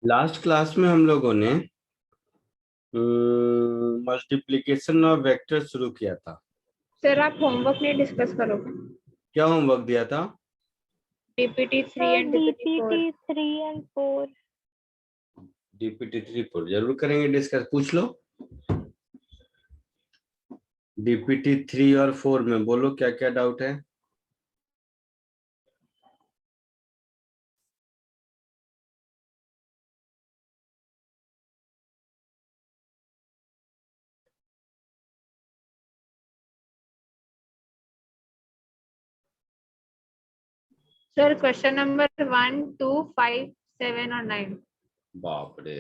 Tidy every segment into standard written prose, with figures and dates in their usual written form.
Last class में हम लोगों ने मल्टीप्लिकेशन ऑफ वेक्टर शुरू किया था। सर आप होमवर्क नहीं डिस्कस करोगे? क्या होमवर्क दिया था? DPT 3 sir and DPT 4। DPT 3 and 4। DPT 3 4 जरूर करेंगे डिस्कस। पूछ लो। डीपीटी 3 और 4 में बोलो क्या क्या डाउट है। सर क्वेश्चन नंबर 1, 2, 5, 7 और 9। बाप रे,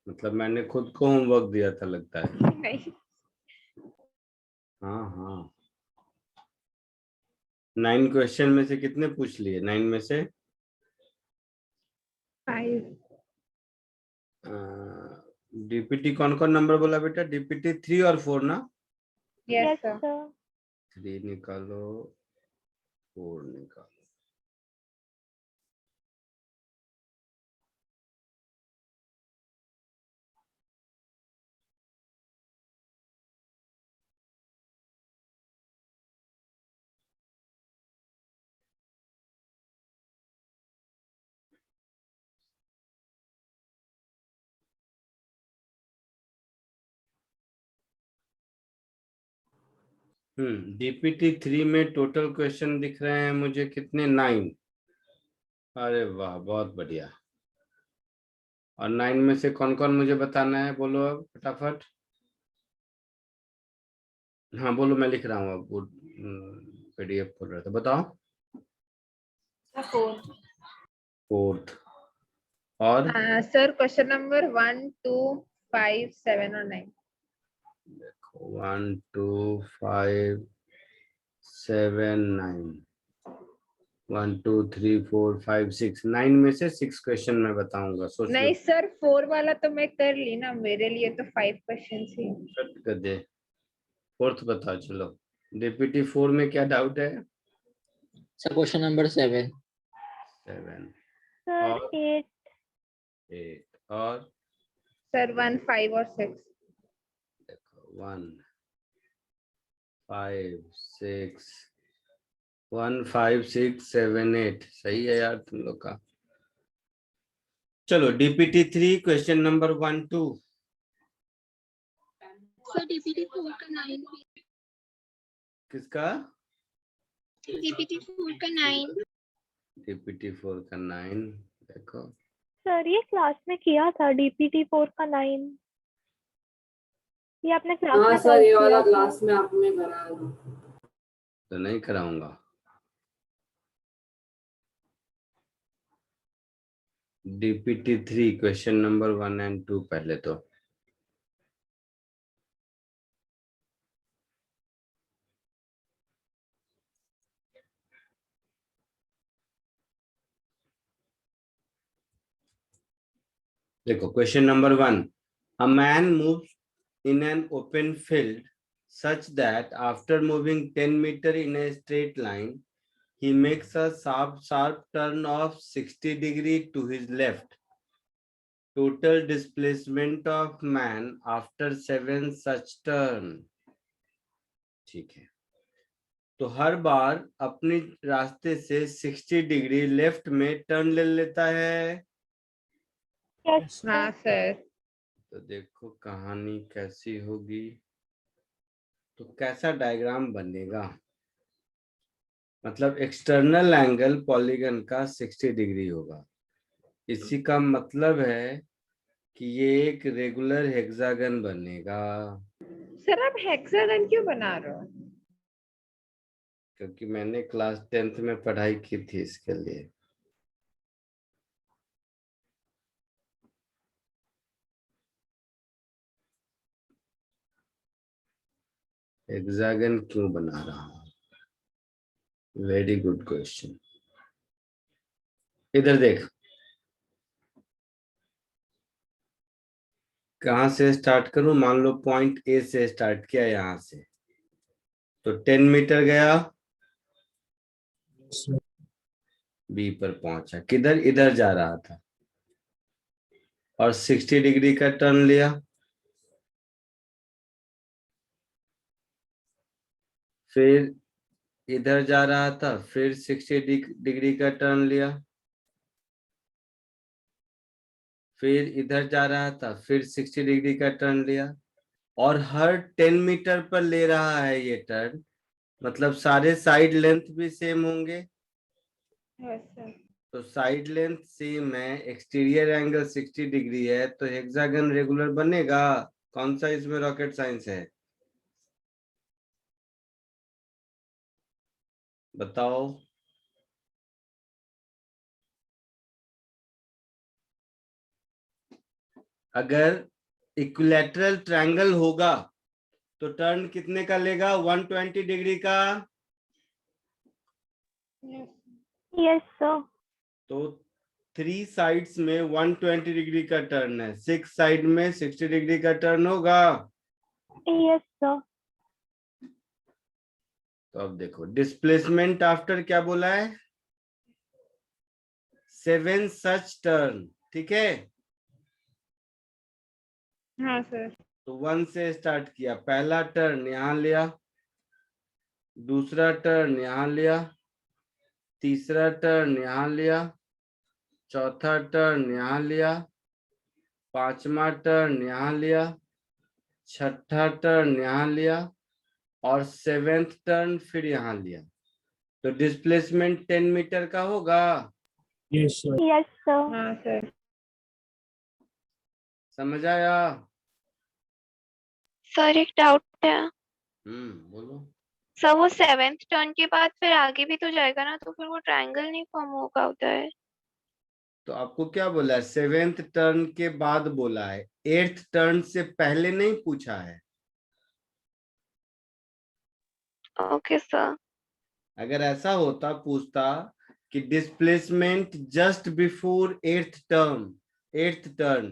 मतलब मैंने खुद को होमवर्क दिया था लगता है। नहीं। हाँ हाँ। 9 क्वेश्चन में से कितने पूछ लिए? 9 में से 5। डीपीटी कौन कौन नंबर बोला बेटा? डीपीटी 3 और 4 ना? Yes yes sir. सर। 3 निकालो, 4 निकालो। डीपीटी 3 में टोटल क्वेश्चन दिख रहे हैं मुझे कितने? 9। अरे वाह, बहुत बढ़िया। और 9 में से कौन कौन मुझे बताना है? बोलो अब फटाफट। हाँ बोलो, मैं लिख रहा हूँ अब। वो पीडीएफ खोल रहा था, बताओ। 4। फोर्थ। और सर क्वेश्चन नंबर 1, 2, 5, 7 और 9। 1 2 5 7 9। 1 2 3 4 5 6। 9 में से 6 क्वेश्चन मैं बताऊंगा, सोच लो। नहीं सर, 4 वाला तो मैं कर ली ना, मेरे लिए तो 5 क्वेश्चन ही। कट कर दे। फोर्थ बताओ चलो। डीपीटी 4 में क्या डाउट है? Sir question number 7। 7 सर और 8। 8 और सर 1, 5 और 6। देखो 1 5 6 1 5 6 7 8। सही है यार तुम लोग का। चलो DPT 3 question number 1 2। Sir DPT 4 का 9। किसका? डीपीटी 4 का 9। डीपीटी 4 का 9। देखो सर ये क्लास में किया था DPT 4 का 9। ये आपने क्लास हाँ में सर, ये किया वाला था। क्लास में आपने कराया था। तो नहीं कराऊंगा। डीपीटी 3 क्वेश्चन नंबर 1 एंड 2 पहले तो। देखो question number 1। A man moves in an open field such that after moving 10 meter in a straight line, he makes a sharp turn of 60 degree to his left. Total displacement of man after 7 such turn. ठीक है, तो हर बार अपने रास्ते से 60 degree left में turn ले लेता है। यस हाँ सर। तो देखो कहानी कैसी होगी। तो कैसा डायग्राम बनेगा? मतलब एक्सटर्नल एंगल पॉलीगन का 60 डिग्री होगा। इसी का मतलब है कि ये एक रेगुलर हेक्सागन बनेगा। सर आप हेक्सागन क्यों बना रहे हो? क्योंकि मैंने क्लास 10th में पढ़ाई की थी इसके लिए। हेक्सागन क्यों बना रहा हूं? Very good question. इधर देख, कहां से स्टार्ट करूं? मान लो पॉइंट ए से स्टार्ट किया यहां से, तो 10 मीटर गया, बी पर पहुंचा। किधर? इधर जा रहा था। और 60 डिग्री का टर्न लिया। फिर इधर जा रहा था, फिर 60 डिग्री का टर्न लिया। फिर इधर जा रहा था, फिर 60 डिग्री का टर्न लिया। और हर 10 मीटर पर ले रहा है ये टर्न, मतलब सारे साइड लेंथ भी सेम होंगे। Yes, sir. तो साइड लेंथ सेम है, एक्सटीरियर एंगल 60 डिग्री है, तो हेक्सागन रेगुलर बनेगा। कौन सा इसमें रॉकेट साइंस है, बताओ। अगर इक्विलैटरल ट्रायंगल होगा तो टर्न कितने का लेगा, 120 डिग्री का। Yes. Yes, sir. तो 3 साइड्स में 120 डिग्री का टर्न है, 6 साइड में 60 डिग्री का टर्न होगा। Yes, sir. तो अब देखो डिस्प्लेसमेंट आफ्टर क्या बोला है, 7 सच टर्न, ठीक है। हाँ सर। तो 1 से स्टार्ट किया, पहला टर्न यहाँ लिया, दूसरा टर्न यहाँ लिया, तीसरा टर्न यहाँ लिया, चौथा टर्न यहाँ लिया, पांचवा टर्न यहाँ लिया, छठा टर्न यहाँ लिया, और 7th टर्न फिर यहाँ लिया। तो डिस्प्लेसमेंट 10 मीटर का होगा। Yes, sir. हाँ सर। समझ आया। सर एक डाउट है। बोलो। सर वो 7th टर्न के बाद फिर आगे भी तो जाएगा ना, तो फिर वो ट्रायंगल नहीं फॉर्म होगा उधर। तो आपको क्या बोला है, 7th टर्न के बाद बोला है, 8th टर्न से पहले नहीं पूछा है। Okay sir. अगर ऐसा होता, पूछता कि displacement just before 8th turn,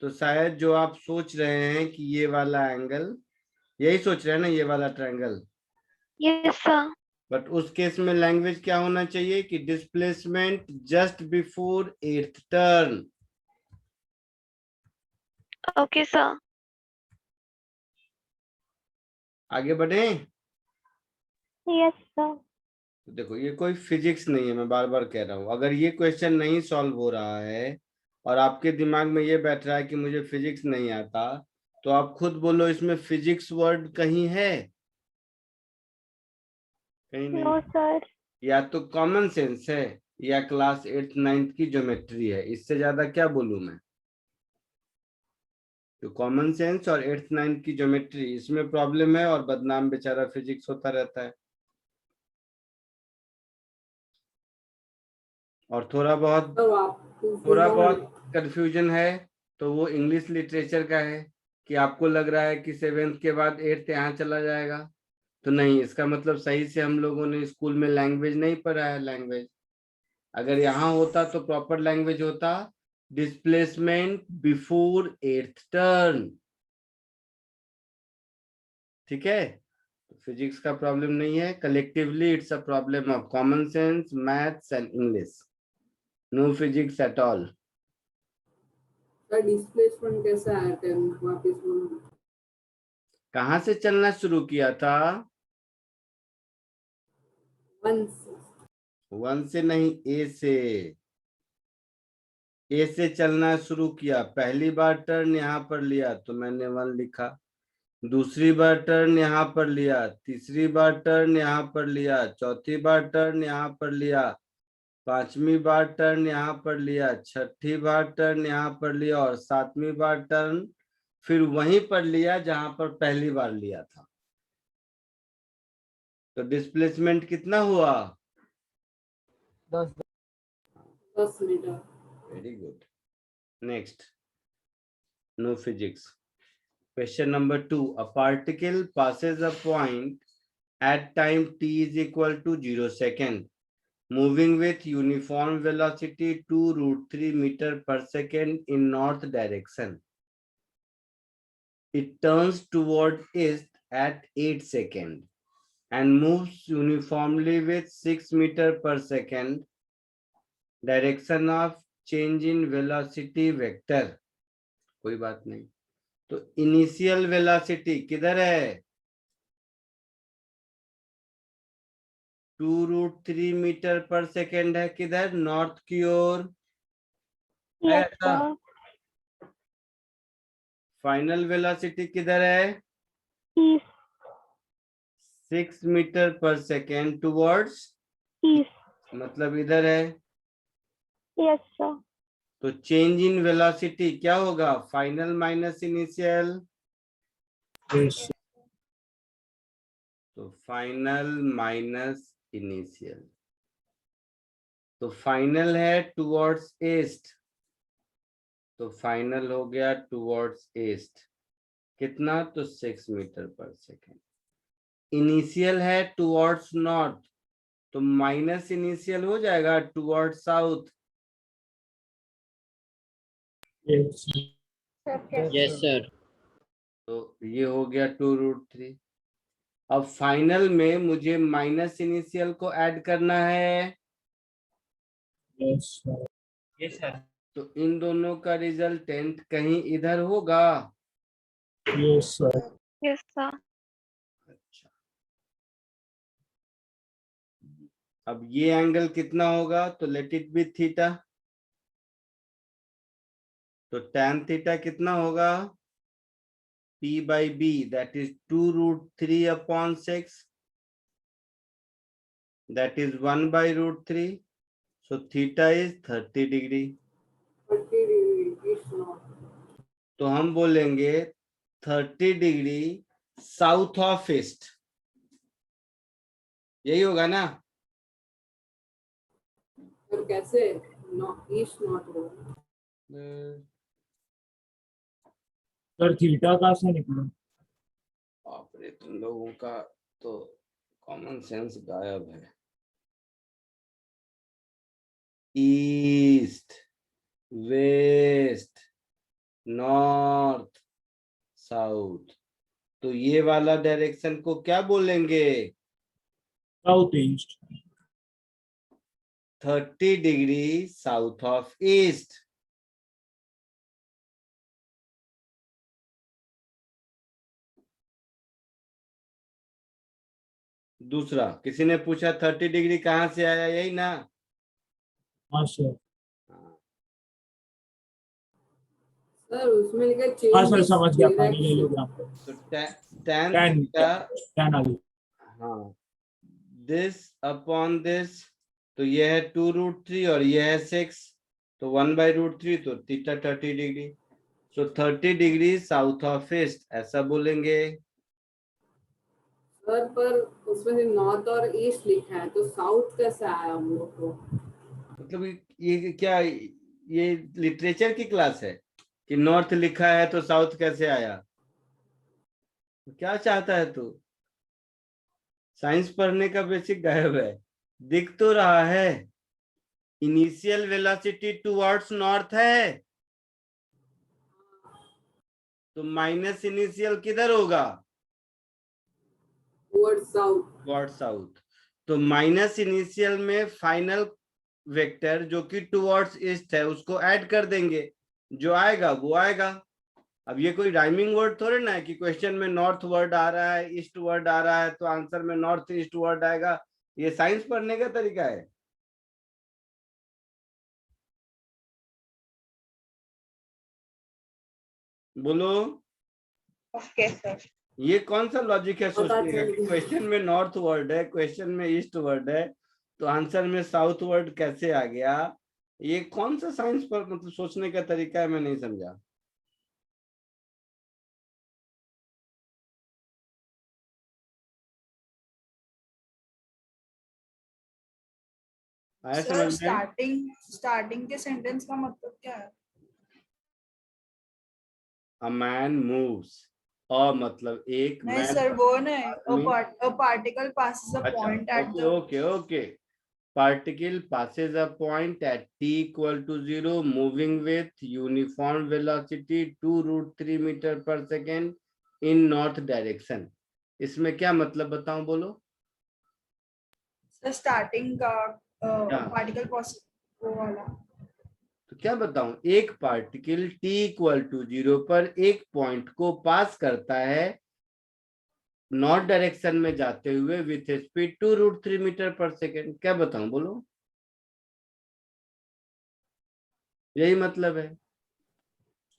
तो शायद जो आप सोच रहे हैं कि ये वाला एंगल, यही सोच रहे हैं ना, ये वाला ट्रायंगल। Yes sir. बट उस केस में लैंग्वेज क्या होना चाहिए कि displacement just before 8th turn. Okay sir. आगे बढ़े। Yes, sir. तो देखो ये कोई फिजिक्स नहीं है, मैं बार बार कह रहा हूं। अगर ये क्वेश्चन नहीं सॉल्व हो रहा है और आपके दिमाग में ये बैठ रहा है कि मुझे फिजिक्स नहीं आता, तो आप खुद बोलो इसमें फिजिक्स वर्ड कहीं है, कहीं नहीं। No, sir. या तो कॉमन सेंस है, या क्लास 8th 9th की ज्योमेट्री है, इससे ज्यादा क्या बोलूं मैं। तो कॉमन सेंस और 8th 9th की ज्योमेट्री, इसमें प्रॉब्लम है, और बदनाम बेचारा फिजिक्स होता रहता है। और थोड़ा बहुत कंफ्यूजन है, तो वो इंग्लिश लिटरेचर का है, कि आपको लग रहा है कि 7th के बाद 8th यहाँ चला जाएगा। तो नहीं, इसका मतलब सही से हम लोगों ने स्कूल में लैंग्वेज नहीं पढ़ा है। लैंग्वेज अगर यहाँ होता तो प्रॉपर लैंग्वेज होता, डिस्प्लेसमेंट बिफोर 8th टर्न, ठीक है। फिजिक्स का प्रॉब्लम नहीं है, collectively it's a problem of common sense, maths and English, no physics at all. Displacement कैसा है, वापस बोलो। कहाँ से चलना शुरू किया था, 1 से नहीं, ए से चलना शुरू किया। पहली बार टर्न यहाँ पर लिया तो मैंने 1 लिखा, दूसरी बार टर्न यहाँ पर लिया, तीसरी बार टर्न यहाँ पर लिया, चौथी बार टर्न यहाँ पर लिया, पांचवी बार टर्न यहाँ पर लिया, छठी बार टर्न यहाँ पर लिया, और 7वीं बार टर्न फिर वहीं पर लिया जहां पर पहली बार लिया था। तो डिस्प्लेसमेंट कितना हुआ, 10 metre. Very good. Next, no physics. Question number 2. A particle passes a point at time t is equal to 0 second, moving with uniform velocity 2√3 meter per second in north direction. It turns toward east at 8 second and moves uniformly with 6 meter per second direction of change in velocity vector. कोई बात नहीं। तो initial velocity किधर है? 2√3 metre पर second है, किधर? North की ओर। Yes, sir. फाइनल वेलोसिटी किधर है? East. 6 मीटर पर सेकेंड टुवर्ड्स, East. मतलब इधर है। Yes, sir. तो चेंज इन वेलोसिटी क्या होगा? Final minus initial. तो फाइनल माइनस इनिशियल, तो फाइनल है टुवर्ड्स ईस्ट, तो फाइनल हो गया टुवर्ड्स ईस्ट। कितना? तो 6 मीटर पर सेकेंड। इनिशियल है टुवर्ड्स नॉर्थ, तो माइनस इनिशियल हो जाएगा टुवर्ड्स साउथ। Yes, sir. तो ये हो गया 2√3। अब फाइनल में मुझे माइनस इनिशियल को ऐड करना है। Yes, sir. तो इन दोनों का रिजल्टेंट कहीं इधर होगा। Yes, sir. Yes sir. अच्छा, अब ये एंगल कितना होगा? तो लेट इट बी थीटा। तो tan थीटा कितना होगा? P/B, that is 2√3/6, that is 1/√3. So theta is 30 degree. 30 degree east north. तो हम बोलेंगे 30 डिग्री साउथ ऑफ ईस्ट, यही होगा ना? पर कैसे ईस्ट नॉर्थ होगा? सर थीटा कहाँ से निकला? बाप रे, तुम लोगों का तो कॉमन सेंस गायब है। ईस्ट, वेस्ट, नॉर्थ, साउथ, तो ये वाला डायरेक्शन को क्या बोलेंगे? South east. 30 degree south of east. दूसरा, किसी ने पूछा 30 डिग्री कहाँ से आया, यही ना? हाँ सर। सर उसमें लिखा चेंज। हाँ सर समझ गया, पैरेललोग्राम। तो tan थीटा, tan आ गया। हाँ, दिस अपॉन दिस, तो ये है 2√3 और ये है 6, तो 1/√3, तो theta 30 degree. So 30 degree south of east, ऐसा बोलेंगे। सर पर उसमें नॉर्थ और ईस्ट लिखा है, तो साउथ कैसे आया हम लोग को? मतलब ये क्या, ये लिटरेचर की क्लास है कि नॉर्थ लिखा है तो साउथ कैसे आया? क्या चाहता है तू? साइंस पढ़ने का बेसिक गायब है। दिख तो रहा है, इनिशियल वेलोसिटी टुवर्ड्स नॉर्थ है, तो माइनस इनिशियल किधर होगा? Towards south. Towards south. तो माइनस इनिशियल में फाइनल वेक्टर जो कि टुवर्ड्स ईस्ट है उसको ऐड कर देंगे, जो आएगा वो आएगा। अब ये कोई राइमिंग वर्ड थोड़े ना है कि क्वेश्चन में नॉर्थ वर्ड आ रहा है, ईस्ट वर्ड आ रहा है, तो आंसर में नॉर्थ ईस्ट वर्ड आएगा। ये साइंस पढ़ने का तरीका है। बोलो। Okay sir. ये कौन सा लॉजिक है सोचने का कि चल क्वेश्चन में नॉर्थ वर्ड है, क्वेश्चन में ईस्ट वर्ड है, तो आंसर में साउथ वर्ड कैसे आ गया? ये कौन सा साइंस पर मतलब सोचने का तरीका है, मैं नहीं समझा। आया सर समझ में? स्टार्टिंग के सेंटेंस का मतलब क्या है? अ मैन मूव्स, अ मतलब एक, नहीं मैन सर वो नहीं, आदमी। a particle passes a point at okay the okay okay, particle passes a point at t equal to 0 moving with uniform velocity 2√3 metre पर सेकेंड in north direction। इसमें क्या मतलब बताऊं, बोलो। स्टार्टिंग का क्या? पार्टिकल वो वाला। तो तो क्या बताऊं, एक पार्टिकल t=0 पर एक पॉइंट को पास करता है नॉर्थ डायरेक्शन में जाते हुए विथ स्पीड 2√3 मीटर पर सेकेंड। क्या बताऊं, बोलो। यही मतलब है।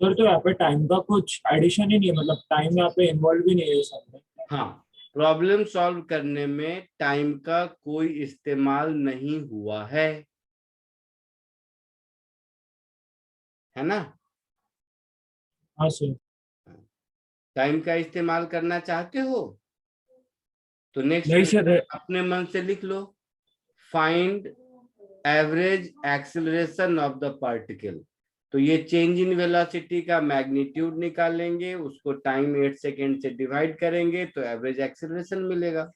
सर तो यहाँ पे टाइम का कुछ एडिशन ही नहीं है, मतलब टाइम यहाँ पे इन्वॉल्व भी नहीं है सर में। हाँ, प्रॉब्लम सॉल्व करने में टाइम का कोई इस्तेमाल नहीं हुआ है ना। हाँ सर। टाइम का इस्तेमाल करना चाहते हो तो नेक्स्ट नहीं सर। अपने मन से लिख लो, find average acceleration of the particle. तो ये चेंज इन वेलोसिटी का मैग्नीट्यूड निकालेंगे, उसको टाइम 8 सेकेंड से डिवाइड करेंगे तो एवरेज एक्सेलरेशन मिलेगा।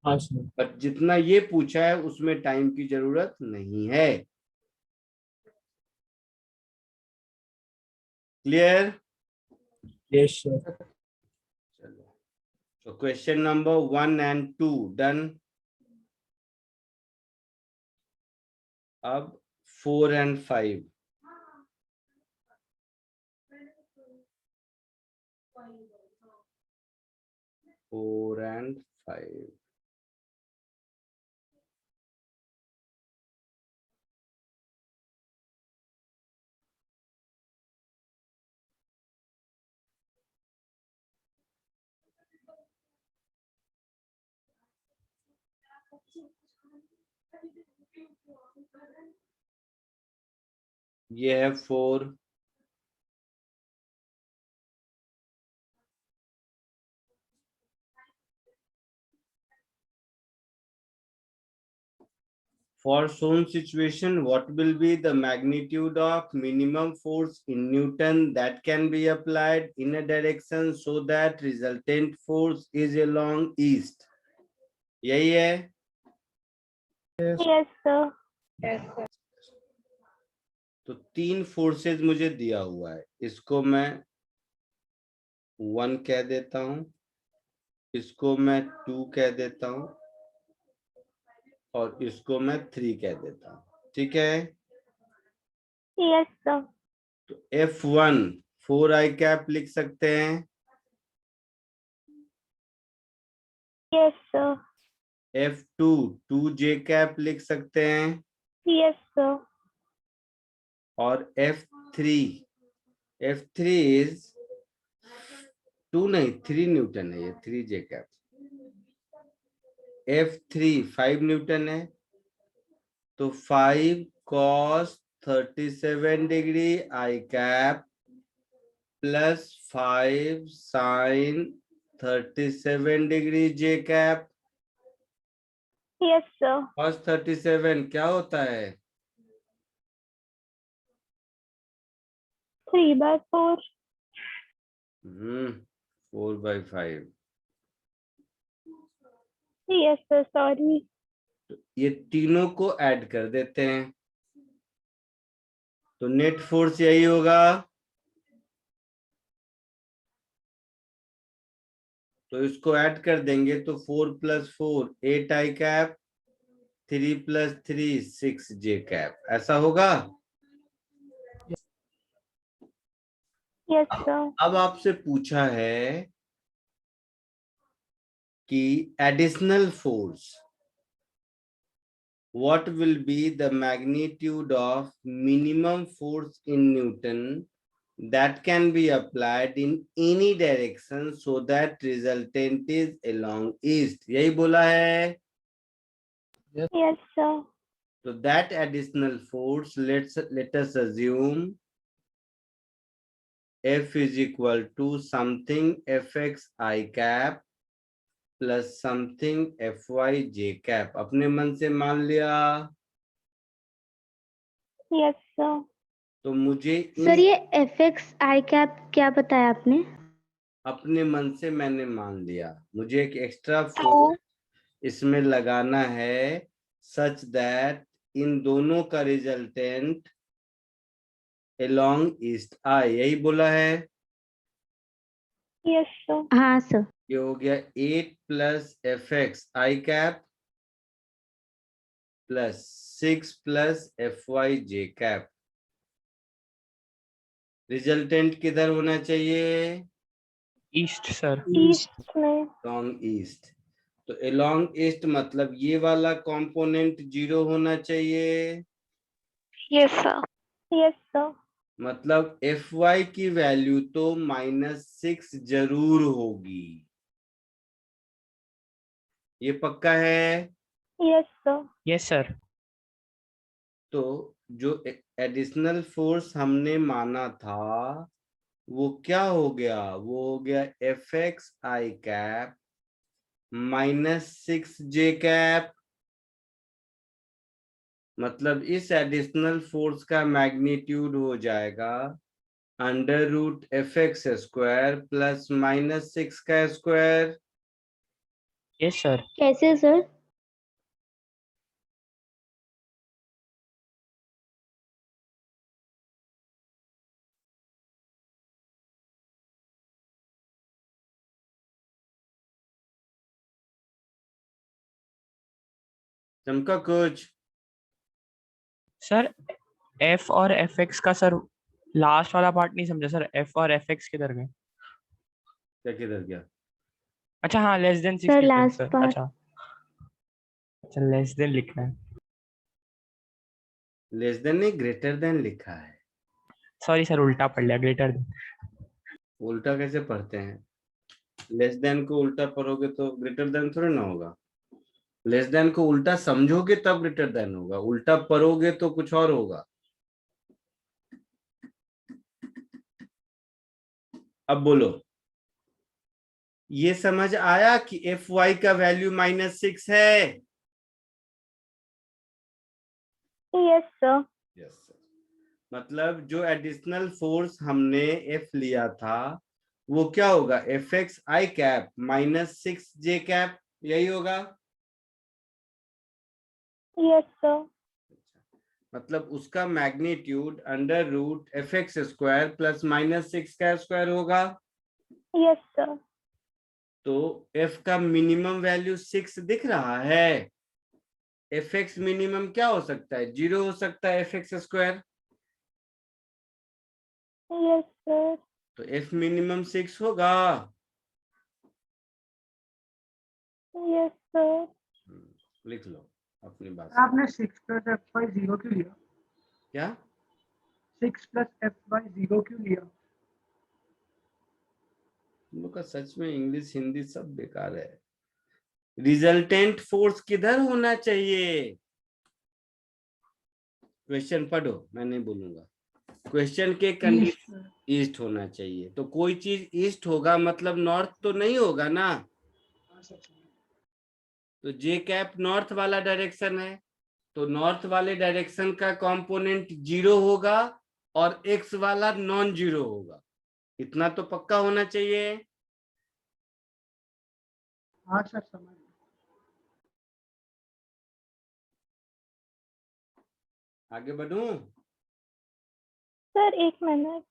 हाँ सर। पर जितना ये पूछा है उसमें टाइम की जरूरत नहीं है। क्लियर? Yes sir. चलो, तो क्वेश्चन नंबर 1 and 2 डन। अब 4 and 5। Four and 5। ये है 4, for shown situation, what will be the magnitude of minimum force in Newton that can be applied in a direction so that resultant force is along east? यही है। Yes sir. Yes, sir. तो 3 forces मुझे दिया हुआ है, इसको मैं 1 कह देता हूं, इसको मैं 2 कह देता हूं और इसको मैं 3 कह देता हूं। ठीक है। Yes sir. तो F1 4i कैप लिख सकते हैं, yes sir. F2 2j cap लिख सकते हैं यस सर। और F3 इज 2 नहीं 3 न्यूटन है, ये 3j कैप। F3 5 न्यूटन है, तो 5 cos 37 degree i cap plus 5 sin 37 degree j cap. Yes sir. cos 37 क्या होता है? 3/4। 4/5। Yes sir, sorry. ये तीनों को ऐड कर देते हैं तो नेट फोर्स यही होगा। तो इसको ऐड कर देंगे तो 4 + 4 8 i कैप, 3 + 3 6 j कैप, ऐसा होगा। Yes sir. अब आपसे पूछा है कि additional force, what will be the magnitude of minimum force in Newton that can be applied in any direction so that resultant is along east? यही बोला है। Yes sir. So that additional force, let us assume F is equal to something Fx I cap plus something Fy j cap। अपने मन से मान लिया। Yes sir. तो मुझे सर ये एफएक्स आई कैप क्या बताया आपने? अपने मन से मैंने मान लिया, मुझे एक एक्स्ट्रा फोर्स इसमें लगाना है सच दैट इन दोनों का रिजल्टेंट along ईस्ट आई, यही बोला है। Yes sir. हाँ सर। ये हो गया 8 + Fx I cap plus 6 + Fy j cap. Resultant किधर होना चाहिए? East sir. ईस्ट में। Long east. तो अलोंग ईस्ट मतलब ये वाला कंपोनेंट 0 होना चाहिए। Yes sir. Yes sir. मतलब Fy की वैल्यू तो -6 जरूर होगी। ये पक्का है? Yes sir. Yes sir. तो जो एडिशनल फोर्स हमने माना था वो क्या हो गया? वो हो गया Fx(i) -6j। मतलब इस एडिशनल फोर्स का मैग्नीट्यूड हो जाएगा √(fx²) प्लस -6 का स्क्वायर। Yes sir. कैसे सर? चमका कुछ? सर एफ और एफ एक्स का सर लास्ट वाला पार्ट नहीं समझा सर। एफ और एफ एक्स किधर गए? क्या किधर गया? अच्छा हाँ, लेस देन 6 सर लिखना है लास्ट सर। पार्ट। अच्छा अच्छा, लेस देन लिखना है। लेस देन नहीं, ग्रेटर देन लिखा है। सॉरी सर, उल्टा पढ़ लिया, ग्रेटर देन। उल्टा कैसे पढ़ते हैं? लेस देन को उल्टा पढ़ोगे तो ग्रेटर देन थोड़ी ना होगा। लेस देन को उल्टा समझोगे तब ग्रेटर देन होगा, उल्टा पढ़ोगे तो कुछ और होगा। अब बोलो, ये समझ आया कि Fy का वैल्यू -6 है? Yes sir. Yes sir. मतलब जो एडिशनल फोर्स हमने F लिया था वो क्या होगा? Fx(i) -6j, यही होगा। Yes sir. मतलब उसका मैग्नीट्यूड √(fx² प्लस -6 का स्क्वायर होगा। Yes sir. तो F का मिनिमम वैल्यू 6 दिख रहा है। Fx मिनिमम क्या हो सकता है? 0 हो सकता है Fx²। Yes sir. तो F मिनिमम 6 होगा। Yes sir. लिख लो अपनी बात। आपने 6 + F/0 क्यों लिया? क्या 6 + F/0 क्यों लिया? तुम लोग का सच में इंग्लिश हिंदी सब बेकार है। रिजल्टेंट फोर्स किधर होना चाहिए? क्वेश्चन पढ़ो, मैं नहीं बोलूंगा। क्वेश्चन के कंडीशन ईस्ट होना चाहिए। तो कोई चीज ईस्ट होगा मतलब नॉर्थ तो नहीं होगा ना। तो J नॉर्थ वाला डायरेक्शन है, तो नॉर्थ वाले डायरेक्शन का कंपोनेंट 0 होगा और एक्स वाला नॉन 0 होगा। इतना तो पक्का होना चाहिए। हाँ सर, समझ। आगे बढ़ूं? Sir 1 minute.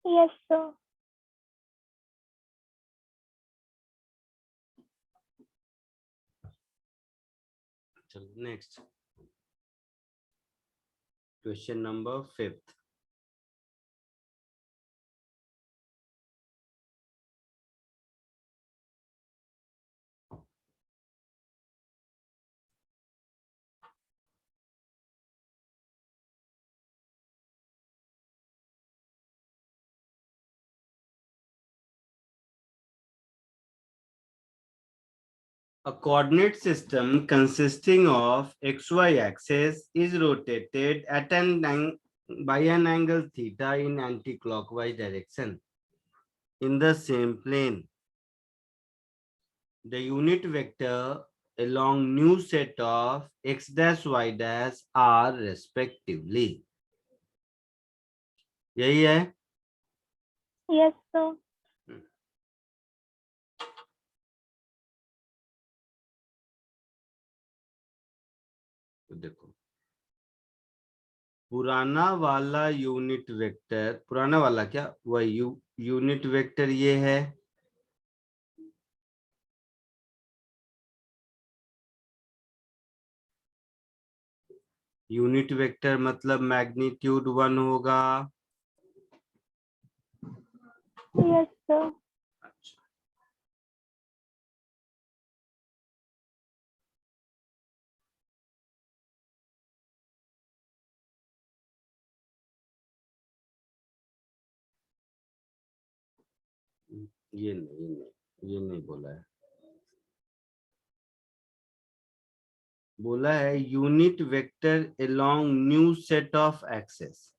Yes sir. चलो next question number 5। A coordinate system consisting of XY axis is rotated at by an angle theta in anti-clockwise direction in the same plane. The unit vector along new set of x dash y dash r respectively. यही है. Yes, sir. तो देखो, पुराना वाला unit vector, पुराना वाला क्या, वह यूनिट वेक्टर ये है. यूनिट वेक्टर मतलब मैग्नीट्यूड 1 होगा. Yes, sir. अच्छा, ये नहीं बोला है. बोला है unit vector along new set of axes.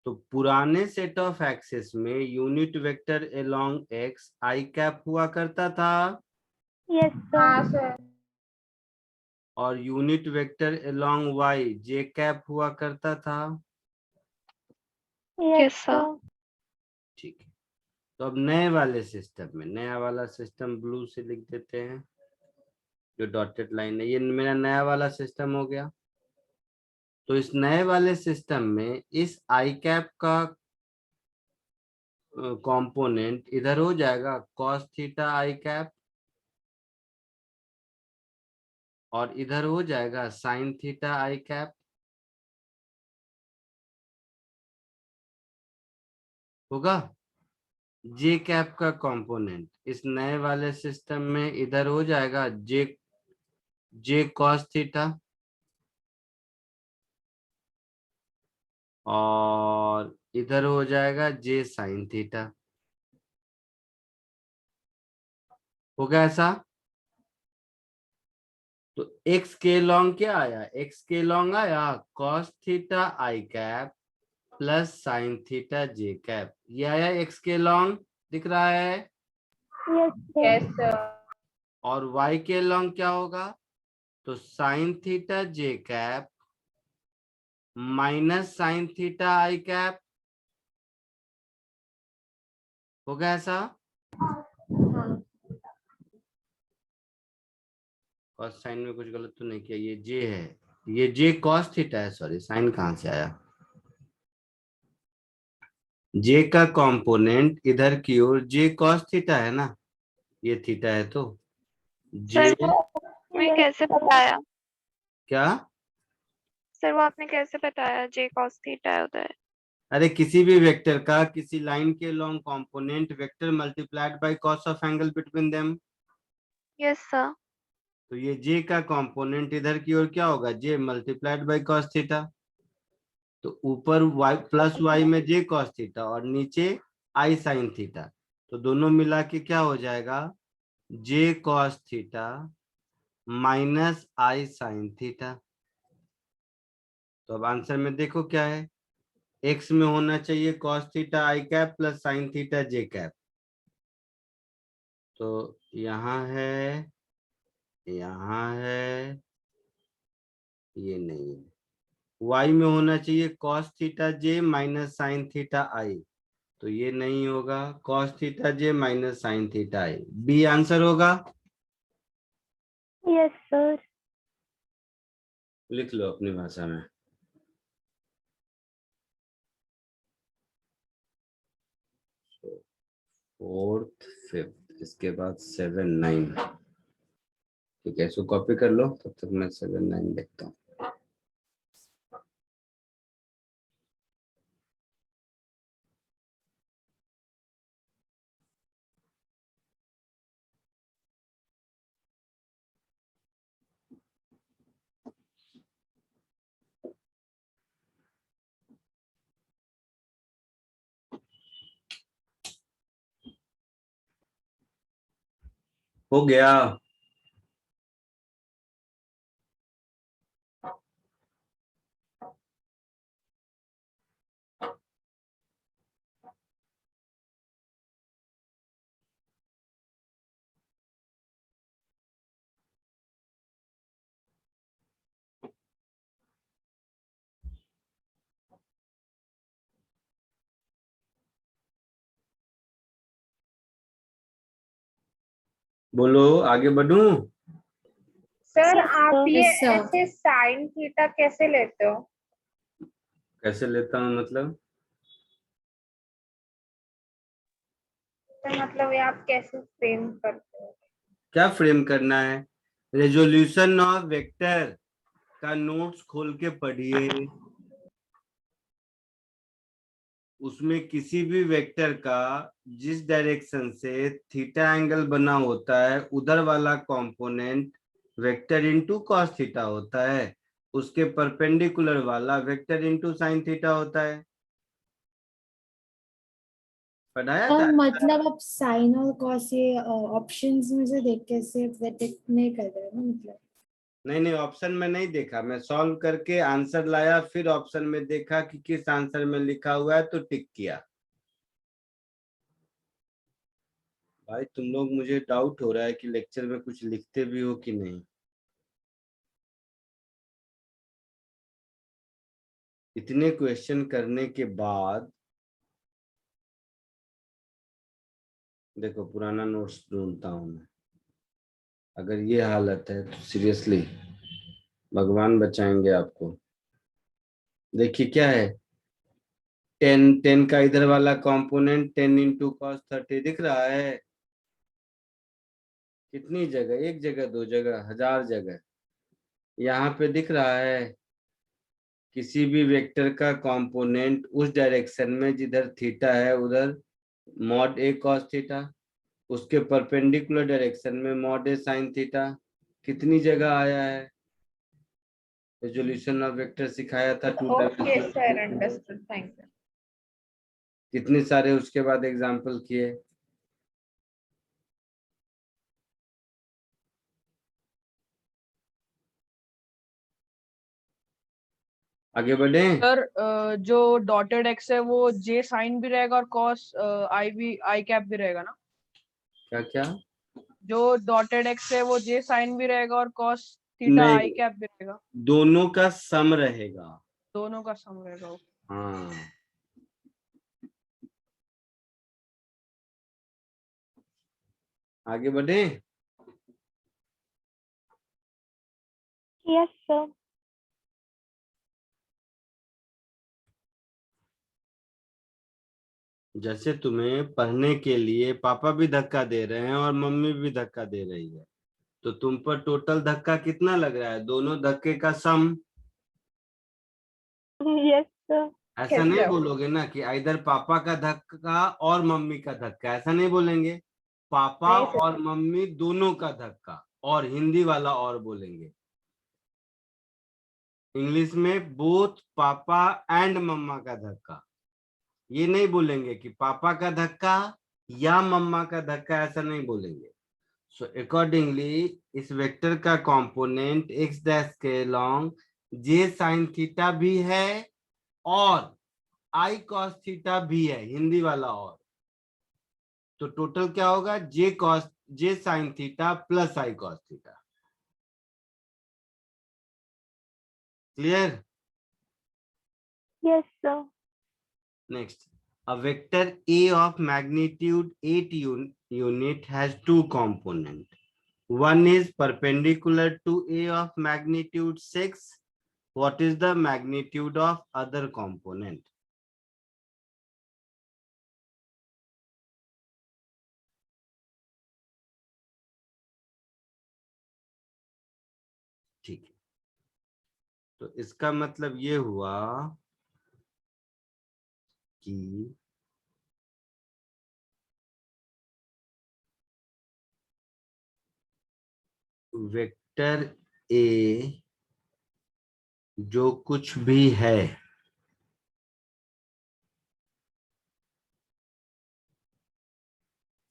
तो पुराने सेट ऑफ एक्सेस में unit vector along x i cap हुआ करता था, Yes, sir. हाँ सर. और unit vector along y j cap हुआ करता था. Yes, Yes, sir. sir. ठीक है. तो अब नए वाले सिस्टम में, नया वाला सिस्टम ब्लू से लिख देते हैं, जो डॉटेड लाइन है. ये मेरा नया वाला सिस्टम हो गया. तो इस नए वाले सिस्टम में इस आई कैप का कंपोनेंट इधर हो जाएगा कॉस थीटा आई कैप, और इधर हो जाएगा साइन थीटा आई कैप. होगा. जे कैप का कंपोनेंट इस नए वाले सिस्टम में इधर हो जाएगा जे कॉस थीटा, और इधर हो जाएगा जे साइन थीटा. होगा ऐसा. तो एक्स के लॉन्ग क्या आया, एक्स के लॉन्ग आया कॉस थीटा आई कैप प्लस साइन थीटा जे कैप. ये आया एक्स के लॉन्ग, दिख रहा है. Yes, sir. Yes, sir. और वाई के लॉन्ग क्या होगा, तो साइन थीटा जे कैप माइनस साइन थीटा आई कैप. होगा ऐसा. कॉस साइन में कुछ गलत तो नहीं किया. ये जे है, ये जे कॉस थीटा है. सॉरी, साइन कहाँ से आया. जे का कंपोनेंट इधर की ओर जे कॉस थीटा है ना, ये थीटा है तो जे. सर वो आपने कैसे बताया? क्या. सर वो आपने कैसे बताया जे कॉस थीटा है उधर? अरे किसी भी वेक्टर का किसी लाइन के long component vector multiplied by cos of angle between them. Yes sir. तो ये जे का कंपोनेंट इधर की ओर क्या होगा, जे मल्टीप्लाइड बाय कॉस थीटा. तो ऊपर y प्लस वाई में जे कॉस थीटा और नीचे आई साइन थीटा. तो दोनों मिला के क्या हो जाएगा, जे कॉस थीटा माइनस आई साइन थीटा. तो अब आंसर में देखो क्या है, एक्स में होना चाहिए कॉस थीटा आई कैप प्लस साइन थीटा जे कैप. तो यहाँ है, यहाँ है, ये नहीं है. y में होना चाहिए cos थीटा जे माइनस साइन थीटा आई. तो ये नहीं होगा, cos थीटा जे माइनस साइन थीटा आई. बी आंसर होगा. Yes, sir. लिख लो अपनी भाषा में. फोर्थ फिफ्थ, इसके बाद 7 9. ठीक है, इसको कॉपी कर लो, तब तक मैं 7 9 देखता हूँ. हो गया. बोलो, आगे बढ़ूं? सर Yes, आप sir. ये Yes, sir. ऐसे साइन थीटा कैसे लेते हो? कैसे लेता हूँ मतलब? तो मतलब ये आप कैसे फ्रेम करते हो? क्या फ्रेम करना है? रेजोल्यूशन ऑफ वेक्टर का नोट्स खोल के पढ़िए। उसमें किसी भी वेक्टर का जिस डायरेक्शन से थीटा एंगल बना होता है उधर वाला component vector into cos theta होता है, उसके परपेंडिकुलर वाला वेक्टर इनटू साइन थीटा होता है। पढ़ाया था? मतलब आप साइन और कॉस ये ऑप्शंस में से देख के सिर्फ टिक नहीं कर रहे हो ना मतलब? नहीं नहीं, ऑप्शन में नहीं देखा, मैं सॉल्व करके आंसर लाया, फिर ऑप्शन में देखा कि किस आंसर में लिखा हुआ है तो टिक किया। भाई तुम लोग, मुझे डाउट हो रहा है कि लेक्चर में कुछ लिखते भी हो कि नहीं। इतने क्वेश्चन करने के बाद देखो, पुराना नोट्स ढूंढता हूं मैं। अगर ये हालत है तो सीरियसली भगवान बचाएंगे आपको। देखिए क्या है, 10 का इधर वाला कंपोनेंट 10 इंटू कॉस 30 दिख रहा है। कितनी जगह? एक जगह, दो जगह, हजार जगह। यहाँ पे दिख रहा है किसी भी वेक्टर का कंपोनेंट उस डायरेक्शन में जिधर थीटा है उधर मॉड ए कॉस थीटा, उसके परपेंडिकुलर डायरेक्शन में मॉड ए साइन थीटा। कितनी जगह आया है? रेजोल्यूशन ऑफ वेक्टर सिखाया था 2 okay dimension. Sir, understood, thank you. कितने सारे उसके बाद एग्जाम्पल किए। आगे बढ़े? सर जो डॉटेड एक्स है वो जे साइन भी रहेगा और कॉस आई कैप भी रहेगा ना? क्या क्या? जो डॉटेड एक्स है वो जे साइन भी रहेगा और कॉस थीटा आई नहीं, कैप भी रहेगा? दोनों का सम रहेगा। दोनों का सम रहेगा। हाँ, आगे बढ़े? Yes, sir. जैसे तुम्हें पढ़ने के लिए पापा भी धक्का दे रहे हैं और मम्मी भी धक्का दे रही है, तो तुम पर टोटल धक्का कितना लग रहा है? दोनों धक्के का सम। Yes, sir. ऐसा नहीं बोलोगे ना कि इधर पापा का धक्का और मम्मी का धक्का, ऐसा नहीं बोलेंगे। पापा नहीं सर। और मम्मी दोनों का धक्का, और हिंदी वाला और बोलेंगे। इंग्लिश में बोथ पापा एंड मम्मा का धक्का। ये नहीं बोलेंगे कि पापा का धक्का या मम्मा का धक्का, ऐसा नहीं बोलेंगे। सो अकॉर्डिंगली इस वेक्टर का कंपोनेंट एक्स डैश के लॉन्ग जे साइन थीटा भी है और आई कॉस थीटा भी है, हिंदी वाला और। तो टोटल क्या होगा? J sine theta plus i cos theta. Clear? Yes, sir. Next, a vector A of magnitude 8 unit has two components. One is perpendicular to A of magnitude 6. What is the magnitude of other component? ठीक है, तो इसका मतलब ये हुआ कि vector A जो कुछ भी है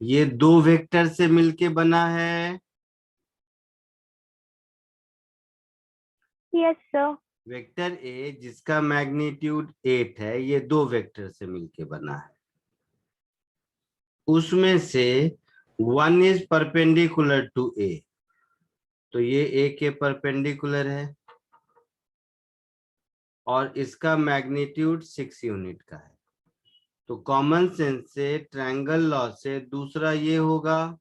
ये दो वेक्टर से मिलके बना है। Yes, sir. वेक्टर ए जिसका मैग्नीट्यूड 8 है, ये दो वेक्टर से मिलके बना है। उसमें से one is perpendicular to A, तो ये ए के परपेंडिकुलर है और इसका मैग्नीट्यूड 6 यूनिट का है। तो कॉमन सेंस से, ट्रायंगल लॉ से दूसरा ये होगा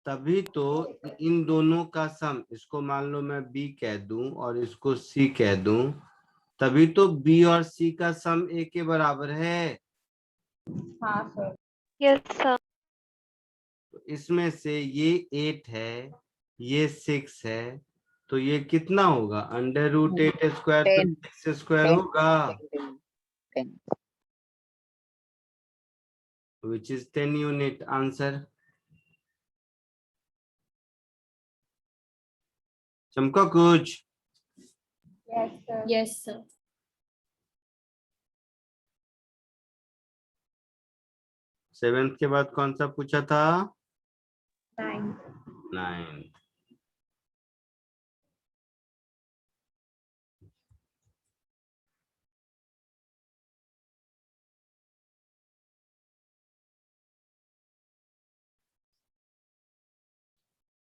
तभी तो इन दोनों का सम, इसको मान लो मैं बी कह दूं और इसको सी कह दूं, तभी तो बी और सी का सम ए के बराबर है। हाँ सर। Yes sir. तो इसमें से ये 8 है, ये 6 है, तो ये कितना होगा? Under root 8 square 10 plus 6 square होगा, 10 विच इज 10 यूनिट। आंसर चमका कुछ? Yes sir. Yes sir. Seventh के बाद कौन सा पूछा था? 9। 9।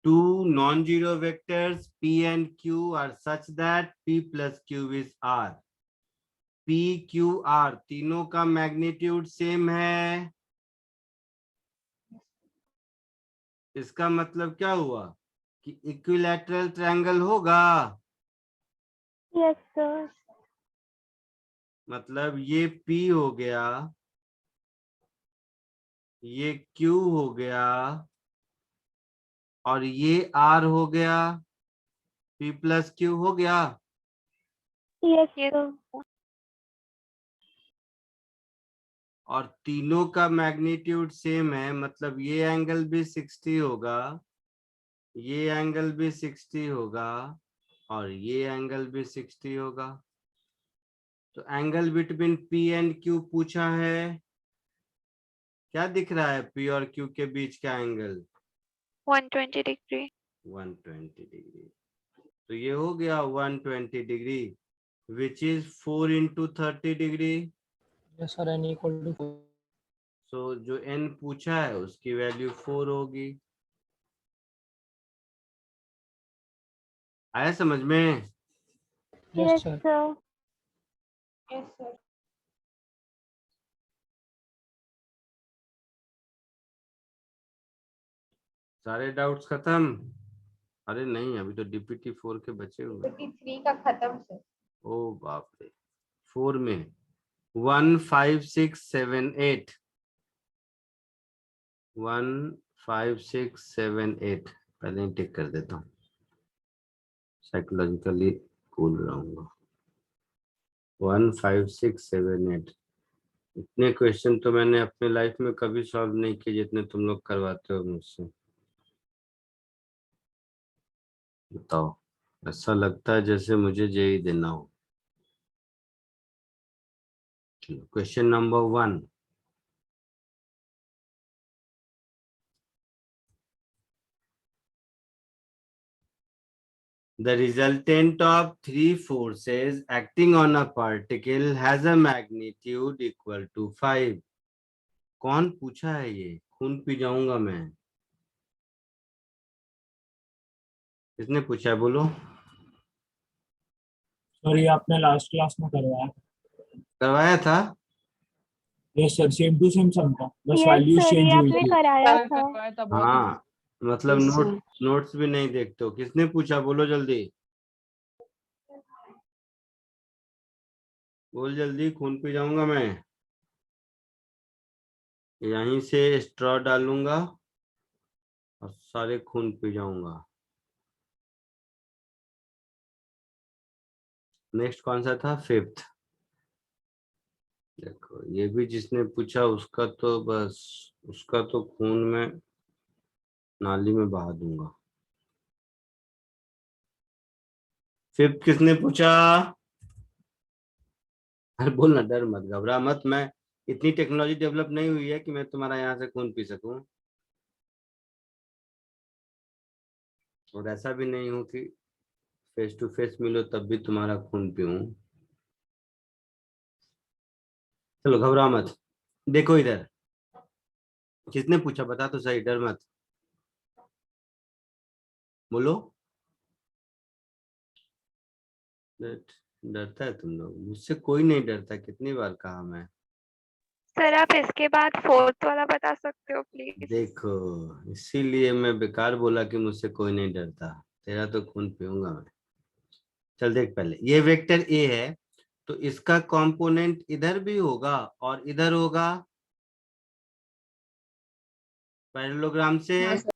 Two non-zero vectors P and Q are such that P plus Q is R. P, Q, R तीनों का मैग्नीट्यूड सेम है। इसका मतलब क्या हुआ कि इक्विलैटरल ट्रायंगल होगा। Yes sir. मतलब ये P हो गया, ये Q हो गया और ये R हो गया, P प्लस Q हो गया। Yes yes sir. और तीनों का मैग्नीट्यूड सेम है, मतलब ये एंगल भी 60 होगा, ये एंगल भी 60 होगा और ये एंगल भी 60 होगा। तो angle between P and Q पूछा है। क्या दिख रहा है P और Q के बीच का एंगल? 120 डिग्री। 120 डिग्री। तो ये हो गया 120 degree, which is 4 into 30 degree. yes sir n equal to 4 सो जो n पूछा है उसकी वैल्यू 4 होगी। आया समझ में? yes yes sir sir. Yes sir. सारे डाउट्स खत्म? अरे नहीं, अभी तो DPT 4 के बचे हुए। 3 का खत्म सर। ओ बाप रे, 4 में 1 5 6 7 8 1 5 6 7 8 पहले ही टिक कर देता हूँ, साइकोलॉजिकली कूल रहूंगा। 1 5 6 7 8 इतने क्वेश्चन तो मैंने अपने लाइफ में कभी सॉल्व नहीं किए जितने तुम लोग करवाते हो मुझसे। बताओ, ऐसा लगता है जैसे मुझे जेई देना हो। Question number 1, the resultant of three forces acting on a particle has a magnitude equal to 5. कौन पूछा है ये? खून पी जाऊंगा मैं। किसने पूछा है बोलो? सर ये आपने लास्ट क्लास में करवाया। करवाया था? Yes sir, same to same sum था, बस यस वैल्यूज सर, चेंज ये हुई आपने थी। कराया सर था। करवाया था बहुत। हाँ, मतलब Yes, sir. नोट्स भी नहीं देखते हो। किसने पूछा बोलो जल्दी, बोल जल्दी, खून पी जाऊंगा मैं। यहीं से स्ट्रॉ डालूंगा और सारे खून पी जाऊंगा। नेक्स्ट कौन सा था? 5th। देखो ये भी जिसने पूछा उसका तो बस, उसका तो खून में नाली में बहा दूंगा। 5th किसने पूछा? अरे बोलना, डर मत, घबरा मत। मैं इतनी टेक्नोलॉजी डेवलप नहीं हुई है कि मैं तुम्हारा यहाँ से खून पी सकूं, और ऐसा भी नहीं हूं कि फेस टू फेस मिलो तब भी तुम्हारा खून पीऊं। चलो घबरा मत। देखो इधर, किसने पूछा बता तो सही, डर मत, बोलो। डरता है तुम लोग? मुझसे कोई नहीं डरता, कितनी बार कहा मैं। सर आप इसके बाद फोर्थ वाला बता सकते हो प्लीज? देखो, इसीलिए मैं बेकार बोला कि मुझसे कोई नहीं डरता, तेरा तो खून पीऊंगा मैं। चल देख, पहले ये वेक्टर ए है, तो इसका कंपोनेंट इधर भी होगा और इधर होगा पैरेललोग्राम से। हाँ सर।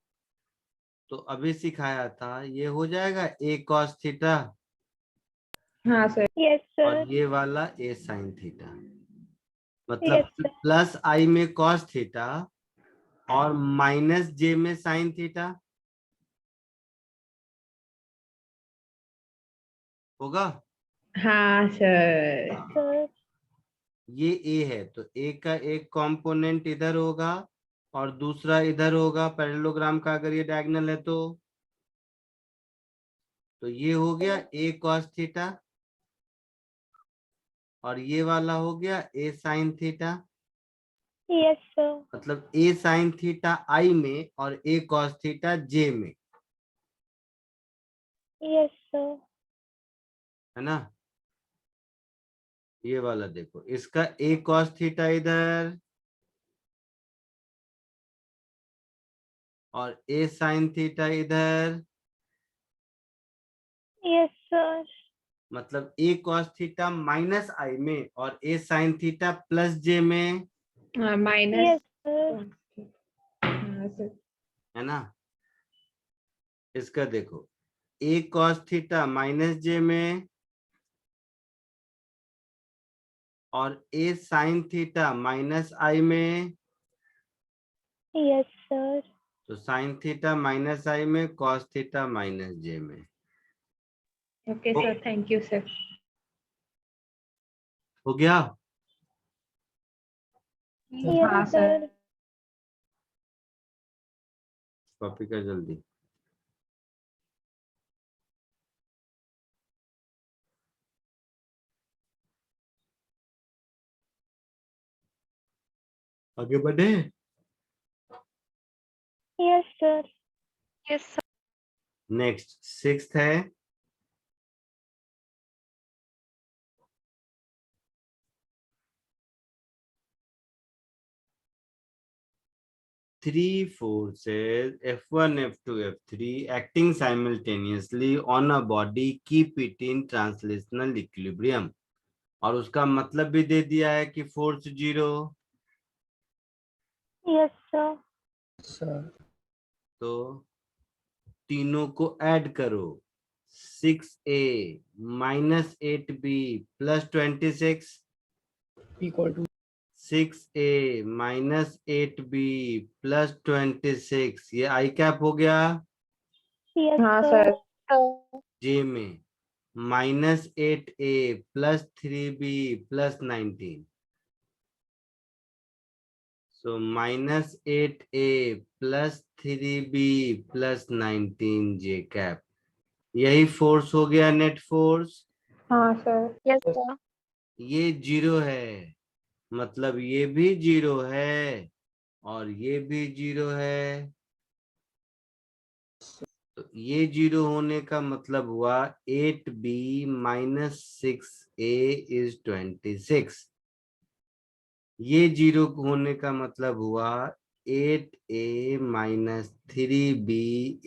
तो अभी सिखाया था, ये हो जाएगा ए कॉस थीटा हाँ सर। यस और सर। ये वाला ए साइन थीटा, यस मतलब सर। प्लस आई में कॉस थीटा और माइनस जे में साइन थीटा होगा। हाँ सर। सर। ये ए है, तो ए का एक कंपोनेंट इधर होगा और दूसरा इधर होगा पैरेललोग्राम का, अगर ये डायगोनल है तो ये हो गया ए कॉस थीटा और ये वाला हो गया ए साइन थीटा। Yes sir. मतलब ए साइन थीटा आई में और ए कॉस थीटा जे में, यस सर। है ना। ये वाला देखो, इसका ए कॉस थीटा इधर और ए साइन थीटा इधर, यस सर। मतलब ए कॉस थीटा माइनस आई में और ए साइन थीटा प्लस जे में, माइनस। Yes sir. हाँ सर। है ना। इसका देखो, ए कॉस थीटा माइनस जे में और ए साइन थीटा माइनस आई में, यस सर। तो साइन थीटा माइनस आई में, कॉस थीटा माइनस जे में। Okay sir, thank you sir. हो गया। हाँ यस सर। सर। कॉपी कर जल्दी। आगे बढ़े। Yes sir. Yes sir. Next sixth है, three forces F1, F2, F3 acting simultaneously on a body keep it in translational equilibrium। और उसका मतलब भी दे दिया है कि force zero. Yes sir. Sir तो तीनों को ऐड करो, 6A minus 8B plus 26, equal to 6A minus 8B plus 26, ये आई कैप हो गया। यस हाँ सर। सर। जे में minus 8A plus 3B plus 19, so minus 8A plus 3B plus 19 जे cap, यही फोर्स हो गया, नेट फोर्स। हाँ सर। Yes sir. ये जीरो है, मतलब ये भी जीरो है और ये भी जीरो है, तो ये जीरो होने का मतलब हुआ 8B माइनस 6A इज 26। ये जीरो होने का मतलब हुआ 8A minus 3B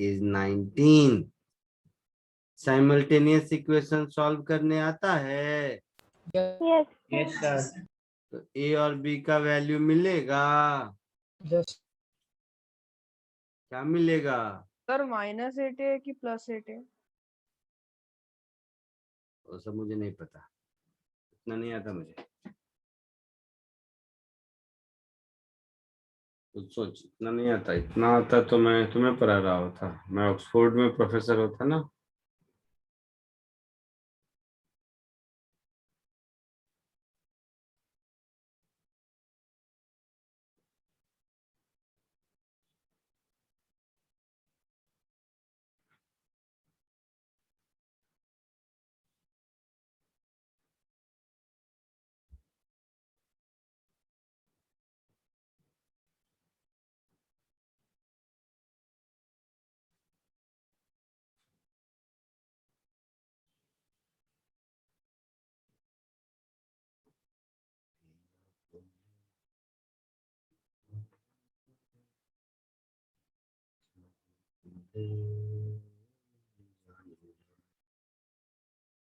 is 19। Simultaneous equation solve करने आता है, यस यस सर। सर तो ए और बी का वैल्यू मिलेगा। यस क्या मिलेगा? सर -8 है कि +8 है? वो सब मुझे नहीं पता, इतना नहीं आता मुझे। कुछ सोच, इतना नहीं आता, इतना आता तो मैं तुम्हें पढ़ा रहा होता, मैं ऑक्सफोर्ड में प्रोफेसर होता ना।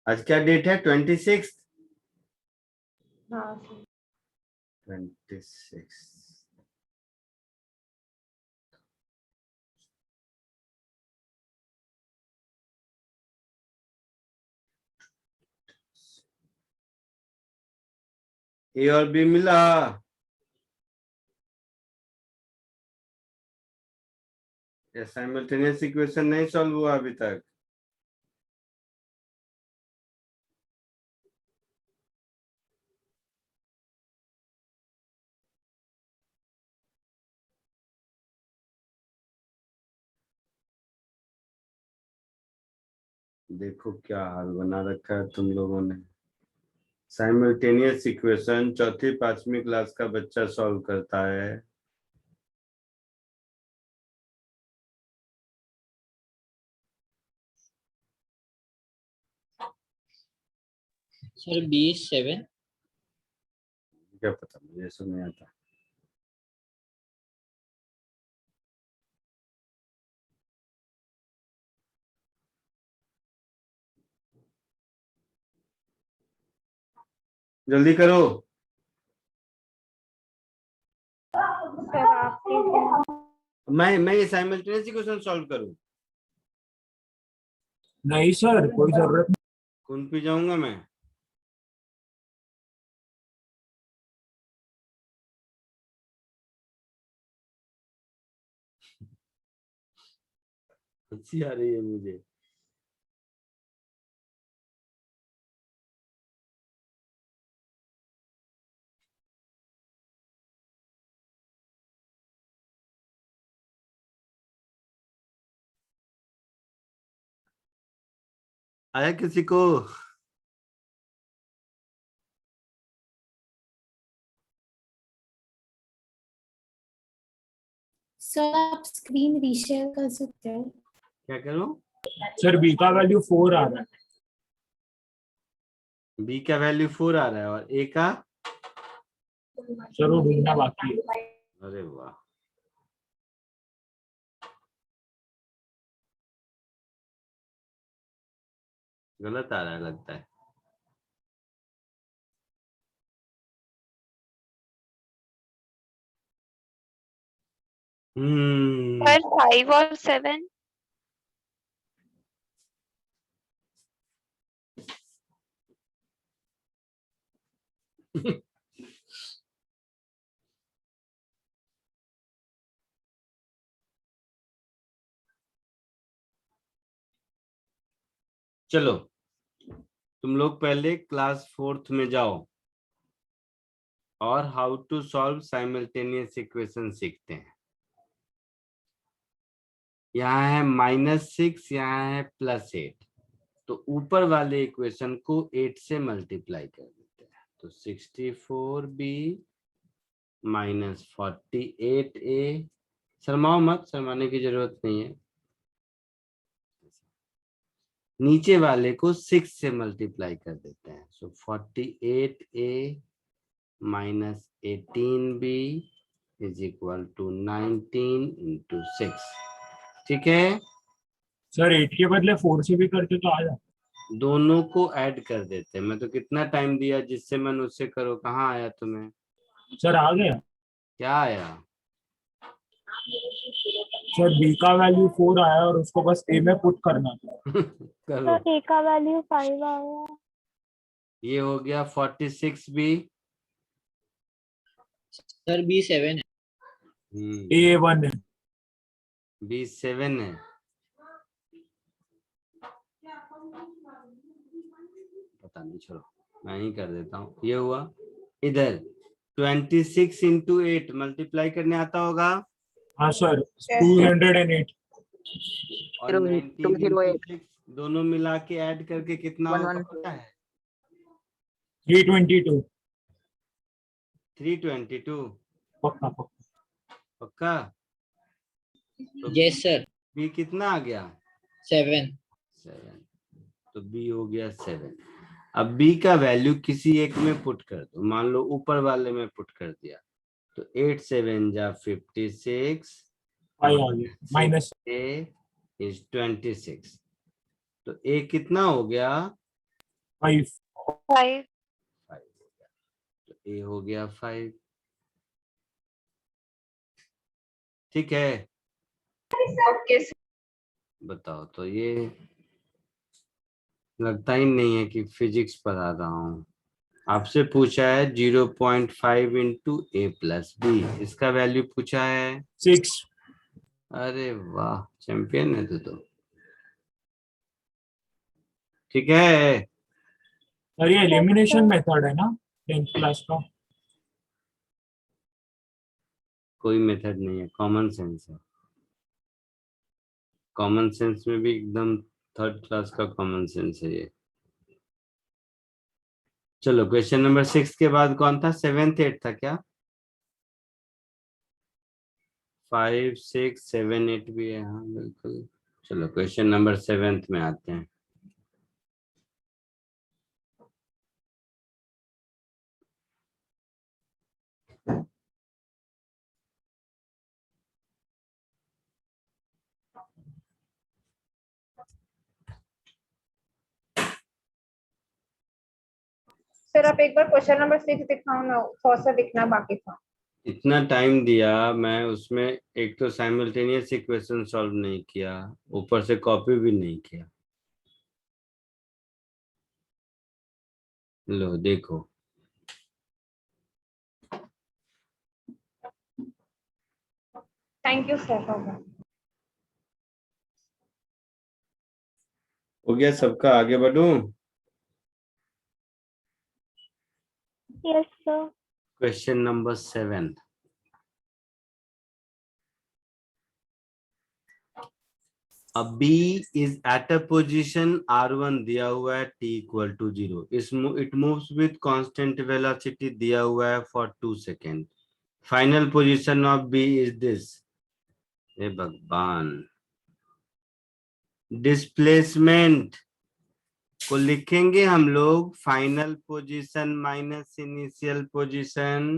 आज क्या डेट है? 26। हाँ 26। ए और बी मिला? साइमल्टेनियस इक्वेशन नहीं सॉल्व हुआ अभी तक? देखो क्या हाल बना रखा है तुम लोगों ने। साइमल्टेनियस इक्वेशन चौथी पांचवी क्लास का बच्चा सॉल्व करता है। सर 27। क्या पता, मुझे सब नहीं आता। जल्दी करो। सर आप कीजिए। मैं ये साइमल्टेनियस इक्वेशन सॉल्व करूं? नहीं सर, कोई जरूरत नहीं। कौन पी जाऊंगा मैं? हंसी आ रही है मुझे। आया किसी को? सर आप स्क्रीन रीशेयर कर सकते हैं? क्या करूं? सर बी का वैल्यू 4 आ रहा है। बी का वैल्यू 4 आ रहा है और ए का? सर वो ढूंढना बाकी है। अरे वाह, गलत आ रहा है लगता है। सर 5 और 7। चलो तुम लोग पहले क्लास 4th में जाओ और how to solve simultaneous equation सीखते हैं। यहाँ है -6, यहाँ है +8। तो ऊपर वाले इक्वेशन को 8 से मल्टीप्लाई कर देते हैं। तो 64b -48a। शर्माओ मत, शर्माने की जरूरत नहीं है। नीचे वाले को 6 से मल्टीप्लाई कर देते हैं। So 48a -18b is equal to 19 into 6। ठीक है, सर 8 के बदले 4 से भी करते तो आ जाता। दोनों को ऐड कर देते हैं। मैं तो कितना टाइम दिया जिससे मन उससे करो। कहाँ आया तुम्हें? सर आ गया। क्या आया? सर बी का वैल्यू 4 आया और उसको बस ए में पुट करना था। करो। सर ए का वैल्यू 5 आया। ये हो गया 46b। सर B7 है। ए 1 है। B7 है। पता नहीं, छोड़ो, मैं ही कर देता हूँ। ये हुआ। इधर 26 इंटू 8 मल्टीप्लाई करने आता होगा। हाँ सर 208। और 19 into 6 दोनों मिला के ऐड करके कितना होगा पता है? 322। 322 पक्का पक्का। पक्का? तो यस सर। बी कितना आ गया? 7। 7। तो बी हो गया 7। अब बी का वैल्यू किसी एक में पुट कर दो। मान लो ऊपर वाले में पुट कर दिया तो 8 7 जा 56 आ गया माइनस। is 26. तो a कितना हो गया? 5. 5. 5 हो गया, तो a हो गया 5. ठीक है, ओके सर। बताओ तो ये लगता ही नहीं है कि फिजिक्स पढ़ा रहा हूँ. आपसे पूछा है 0.5 इंटू ए प्लस बी, इसका वैल्यू पूछा है 6. अरे वाह, चैंपियन है तू तो. ठीक है, सर ये एलिमिनेशन मेथड है ना 10th क्लास का? कोई मेथड नहीं है, कॉमन सेंस है. कॉमन सेंस में भी एकदम थर्ड क्लास का कॉमन सेंस है ये. चलो क्वेश्चन नंबर 6 के बाद कौन था? 7th 8th था क्या? 5 6 7 8 भी है, हाँ बिल्कुल. चलो क्वेश्चन नंबर 7th में आते हैं. सर आप एक बार क्वेश्चन नंबर 6 दिखाओ ना, थोड़ा सा दिखना बाकी था। इतना टाइम दिया मैं उसमें, एक तो साइमल्टेनियस इक्वेशन सॉल्व नहीं किया, ऊपर से कॉपी भी नहीं किया. लो देखो, थैंक यू सर। हो गया सबका? आगे बढ़ूं? Yes, sir. Question number 7. A B is at a position R1 दिया हुआ है t equal to 0. It moves with constant velocity दिया हुआ है for 2 seconds. Final position of B is this. हे भगवान, डिस्प्लेसमेंट को लिखेंगे हम लोग final position minus initial position.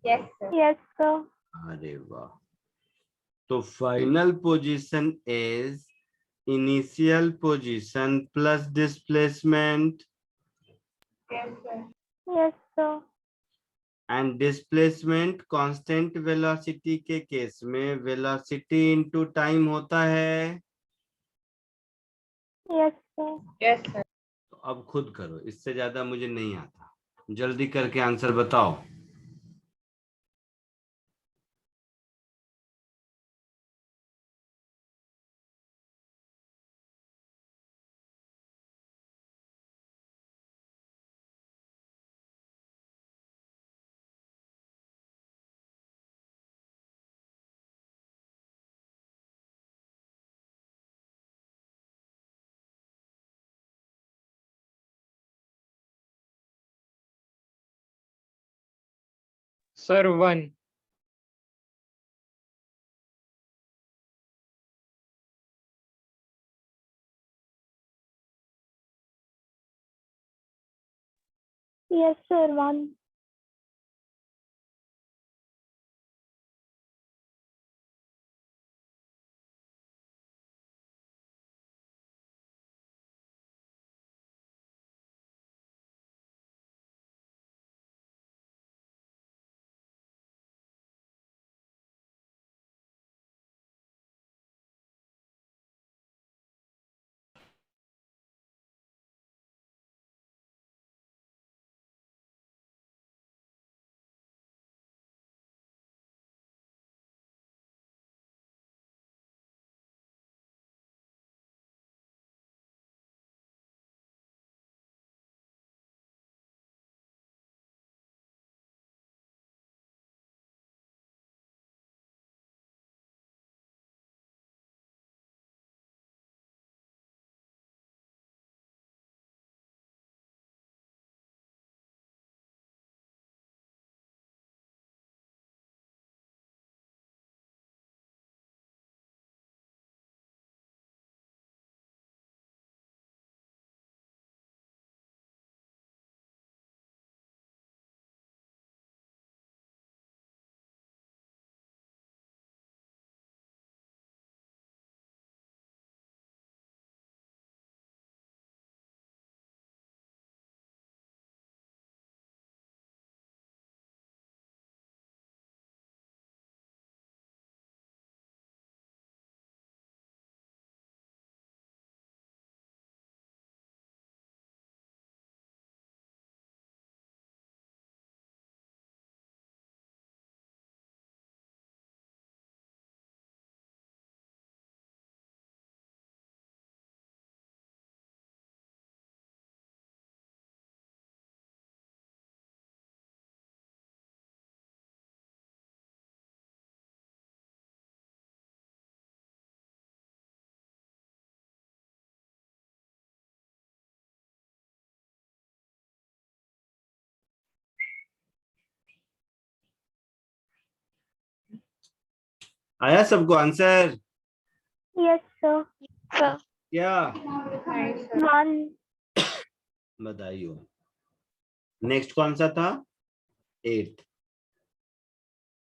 Yes sir. Yes, sir. अरे वाह, तो final position is initial position plus displacement, yes sir. Yes, sir. And displacement constant velocity के case में वेलोसिटी इनटू टाइम होता है. Yes, sir. Yes sir. तो अब खुद करो, इससे ज्यादा मुझे नहीं आता. जल्दी करके आंसर बताओ. सर 1. Yes, sir. 1. आया सबको आंसर? Yes sir. सर क्या? 1। बधाई हो। नेक्स्ट कौन सा था? 8।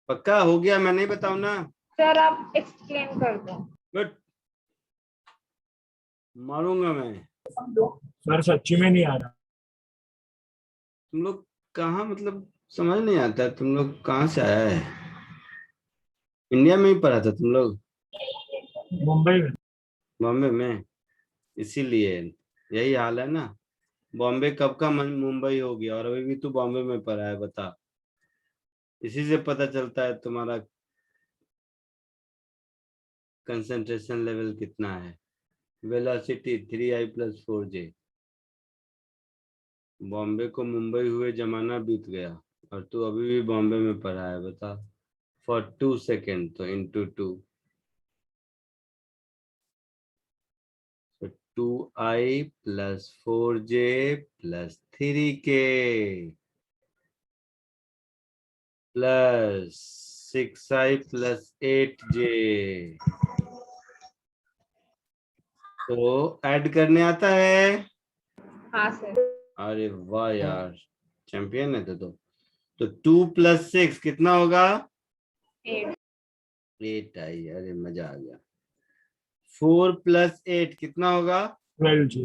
पक्का हो गया? मैं नहीं बताऊं ना? सर आप एक्सप्लेन कर दो। बट मारूंगा मैं। सर सच्ची में नहीं आ रहा। तुम लोग कहाँ, मतलब समझ नहीं आता तुम लोग कहाँ से आया है? इंडिया में ही पढ़ा था तुम लोग? मुंबई में। बॉम्बे में, इसीलिए यही हाल है ना। बॉम्बे कब का मुंबई हो गया और अभी भी तू बॉम्बे में पढ़ा है, बता। इसी से पता चलता है तुम्हारा कंसंट्रेशन लेवल कितना है। Velocity 3I+4J। बॉम्बे को मुंबई हुए जमाना बीत गया और तू अभी भी बॉम्बे में पढ़ा है, बता। फॉर 2 सेकेंड तो इंटू 2, तो 2I+4J+3K प्लस 6I+8J। तो ऐड करने आता है? हाँ सर। अरे वाह यार, चैंपियन है तो 2+6 कितना होगा? 8। 8I। अरे मजा आ गया। 4+8 कितना होगा? 12 जी।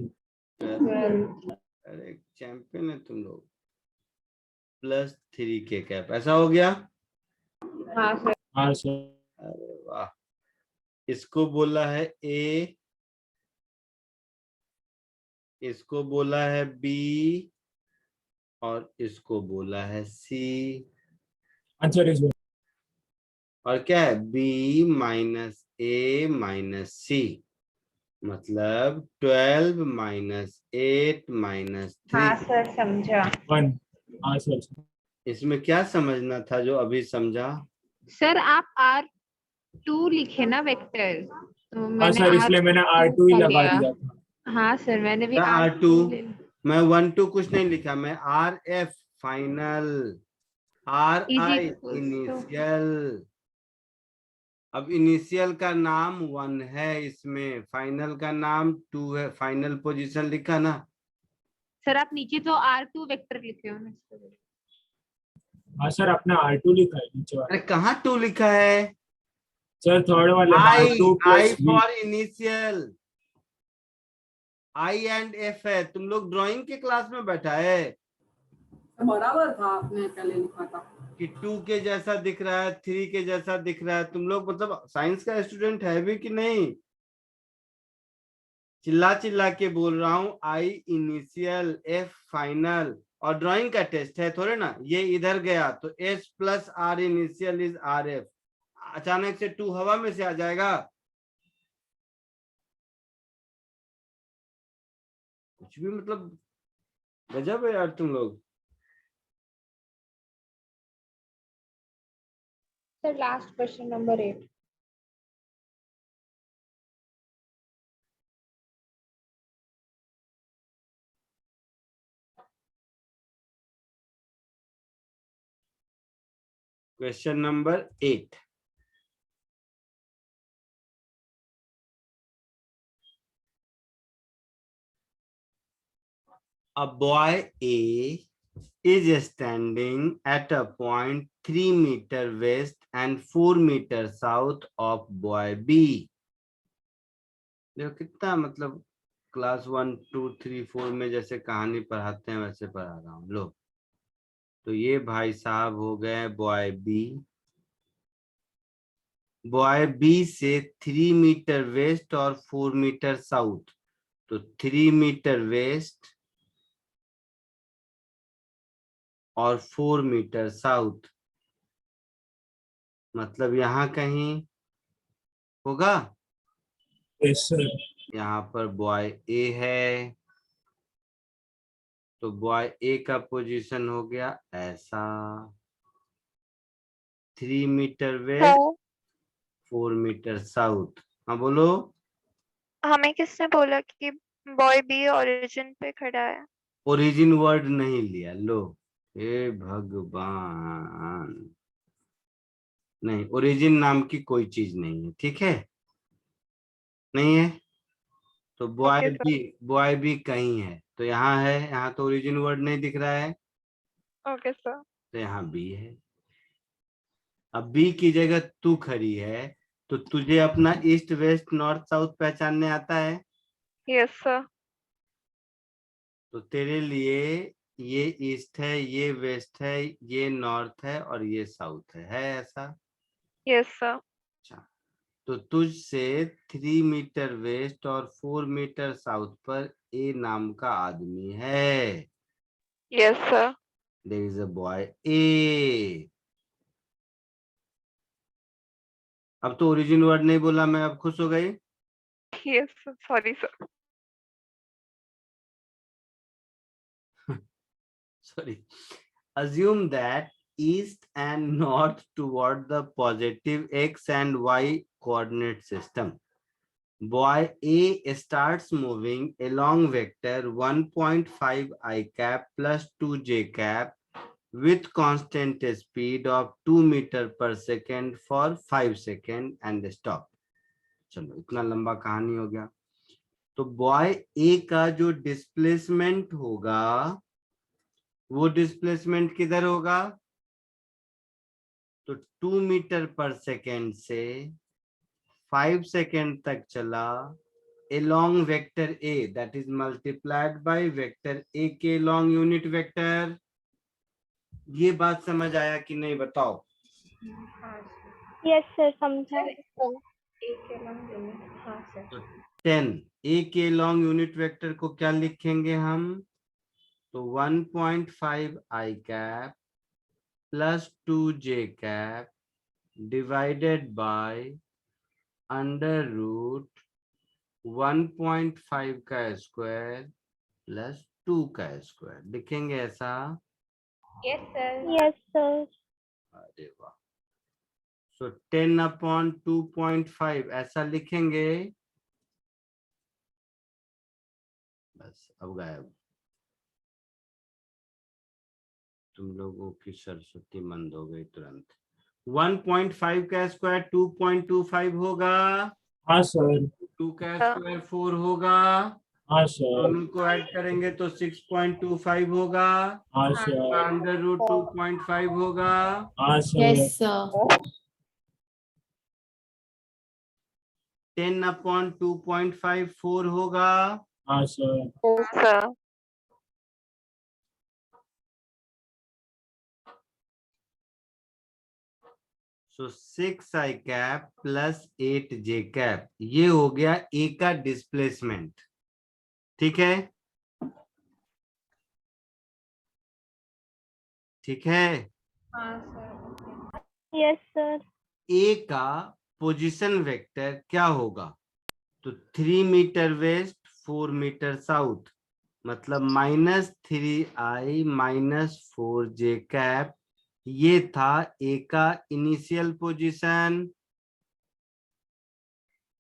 अरे चैंपियन है तुम लोग। +3K कैप, ऐसा हो गया? हाँ सर। हाँ सर। अरे वाह। इसको बोला है A, इसको बोला है B और इसको बोला है C। आंसर इज और क्या है? B-A-C, मतलब 12-8-3। हाँ सर समझा। 1। हाँ सर। इसमें क्या समझना था जो अभी समझा? सर आप R2 लिखे ना वेक्टर, तो हाँ मैंने सर, इसलिए मैंने R2 ही का लगा लिया। दिया था। हाँ सर मैंने भी क्या R2 R2? मैं 1-2 कुछ नहीं लिखा, मैं RF final, is RI equals to. Initial. अब इनिशियल का नाम 1 है, इसमें फाइनल का नाम 2 है। फाइनल पोजीशन लिखा ना? सर आप नीचे तो R2 वेक्टर लिखे हो ना। हाँ सर, आपने R2 लिखा है नीचे वाला। अरे कहाँ 2 लिखा है? सर थर्ड वाले में I R2 plus V। For initial, I and F है। तुम लोग ड्राइंग के क्लास में बैठा है बराबर था, आपने पहले लिखा था कि 2 के जैसा दिख रहा है, 3 के जैसा दिख रहा है। तुम लोग मतलब साइंस का स्टूडेंट है भी कि नहीं? चिल्ला चिल्ला के बोल रहा हूँ। I इनिशियल, F फाइनल, और ड्राइंग का टेस्ट है थोड़े ना। ये इधर गया तो S+R इनिशियल इज RF। अचानक से 2 हवा में से आ जाएगा? कुछ भी मतलब गजब है यार तुम लोग। Sir last question number 8। Question number 8। A boy A is standing at a point 3 meter west and 4 meter south of boy B। देखो कितना मतलब क्लास 1, 2, 3, 4 में जैसे कहानी पढ़ाते हैं वैसे पढ़ा रहा हूँ। लो, तो ये भाई साहब हो गए बॉय बी। बॉय बी से 3 मीटर वेस्ट और 4 मीटर साउथ, तो 3 मीटर वेस्ट और 4 मीटर साउथ, मतलब यहाँ कहीं होगा। Yes sir. यहाँ पर बॉय ए है, तो बॉय ए का पोजीशन हो गया ऐसा, 3 मीटर वेस्ट, 4 मीटर साउथ। हाँ बोलो। हमें किसने बोला कि बॉय बी ओरिजिन पे खड़ा है? ओरिजिन वर्ड नहीं लिया। लो, हे भगवान। नहीं, ओरिजिन नाम की कोई चीज नहीं है, ठीक है, नहीं है। तो बॉय भी कहीं है, तो यहाँ है, यहाँ तो ओरिजिन वर्ड नहीं दिख रहा है, ओके सर। तो यहाँ बी है। अब बी की जगह तू खड़ी है, तो तुझे अपना ईस्ट वेस्ट नॉर्थ साउथ पहचानने आता है। Yes sir. तो तेरे लिए ये ईस्ट है, ये वेस्ट है, ये नॉर्थ है और ये साउथ है ऐसा। Yes sir. अच्छा, तो तुझसे 3 मीटर वेस्ट और 4 मीटर साउथ पर ए नाम का आदमी है। Yes sir. There is a boy A. अब तो ओरिजिन वर्ड नहीं बोला मैं, अब खुश हो गई। Yes sir, sorry sir. Sorry. Assume that east and north toward the positive x and y coordinate system. Boy A starts moving along vector 1.5 I cap plus 2 j cap with constant speed of 2 meter per second for 5 seconds and stop. चलो, इतना लंबा कहानी हो गया। तो boy ए का जो displacement होगा, वो डिस्प्लेसमेंट किधर होगा? तो 2 मीटर पर सेकेंड से 5 सेकेंड तक चला along vector A, that is multiplied by vector A के along unit vector। ये बात समझ आया कि नहीं बताओ? यस सर, समझा। तो 10 A के along unit vector को क्या लिखेंगे हम? तो 1.5 I cap plus 2 j cap divided by under root 1.5 का स्क्वायर प्लस 2 का स्क्वायर लिखेंगे ऐसा। Yes sir. Yes sir. अरे वाह। सो 10/2.5 ऐसा लिखेंगे। बस अब गायब, तुम लोगों की सरस्वती बंद हो गई तुरंत। 1.5 का स्क्वायर 2.25 होगा। हाँ सर। 2 का स्क्वायर 4 होगा। हाँ सर। दोनों को ऐड करेंगे तो 6.25 होगा। हाँ सर। अंडर रूट 2.5 होगा। हाँ सर। 10/2.5 4 होगा। हाँ sir. Sir. So 6 I cap plus 8 j cap, ये हो गया ए का डिस्प्लेसमेंट, ठीक है, ठीक है। Yes sir. ए का पोजीशन वेक्टर क्या होगा? तो 3 मीटर वेस्ट 4 मीटर साउथ, मतलब -3I -4 j कैप, ये था ए का इनिशियल पोजीशन।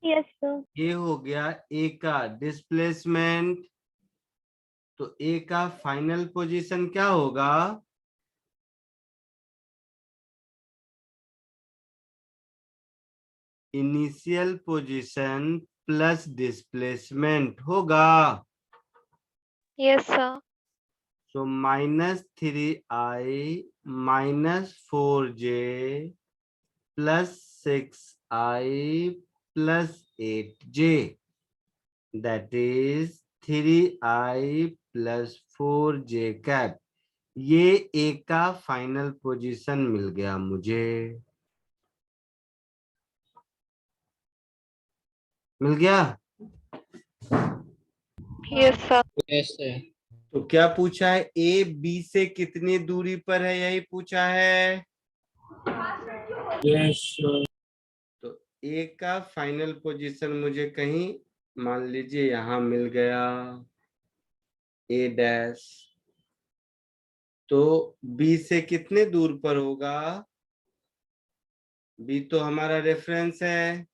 Yes sir. ये हो गया ए का डिस्प्लेसमेंट। तो ए का फाइनल पोजीशन क्या होगा? इनिशियल पोजीशन प्लस डिस्प्लेसमेंट होगा। Yes sir. So -3I -4 j plus 6I plus 8 j, that is 3I plus 4 j cap. ये ए का फाइनल पोजीशन मिल गया मुझे, मिल गया। Yes sir. Yes sir. तो क्या पूछा है? ए बी से कितनी दूरी पर है, यही पूछा है। Yes sir. तो ए का फाइनल पोजीशन मुझे कहीं मान लीजिए यहाँ मिल गया, ए डैश। तो बी से कितने दूर पर होगा? बी तो हमारा रेफरेंस है,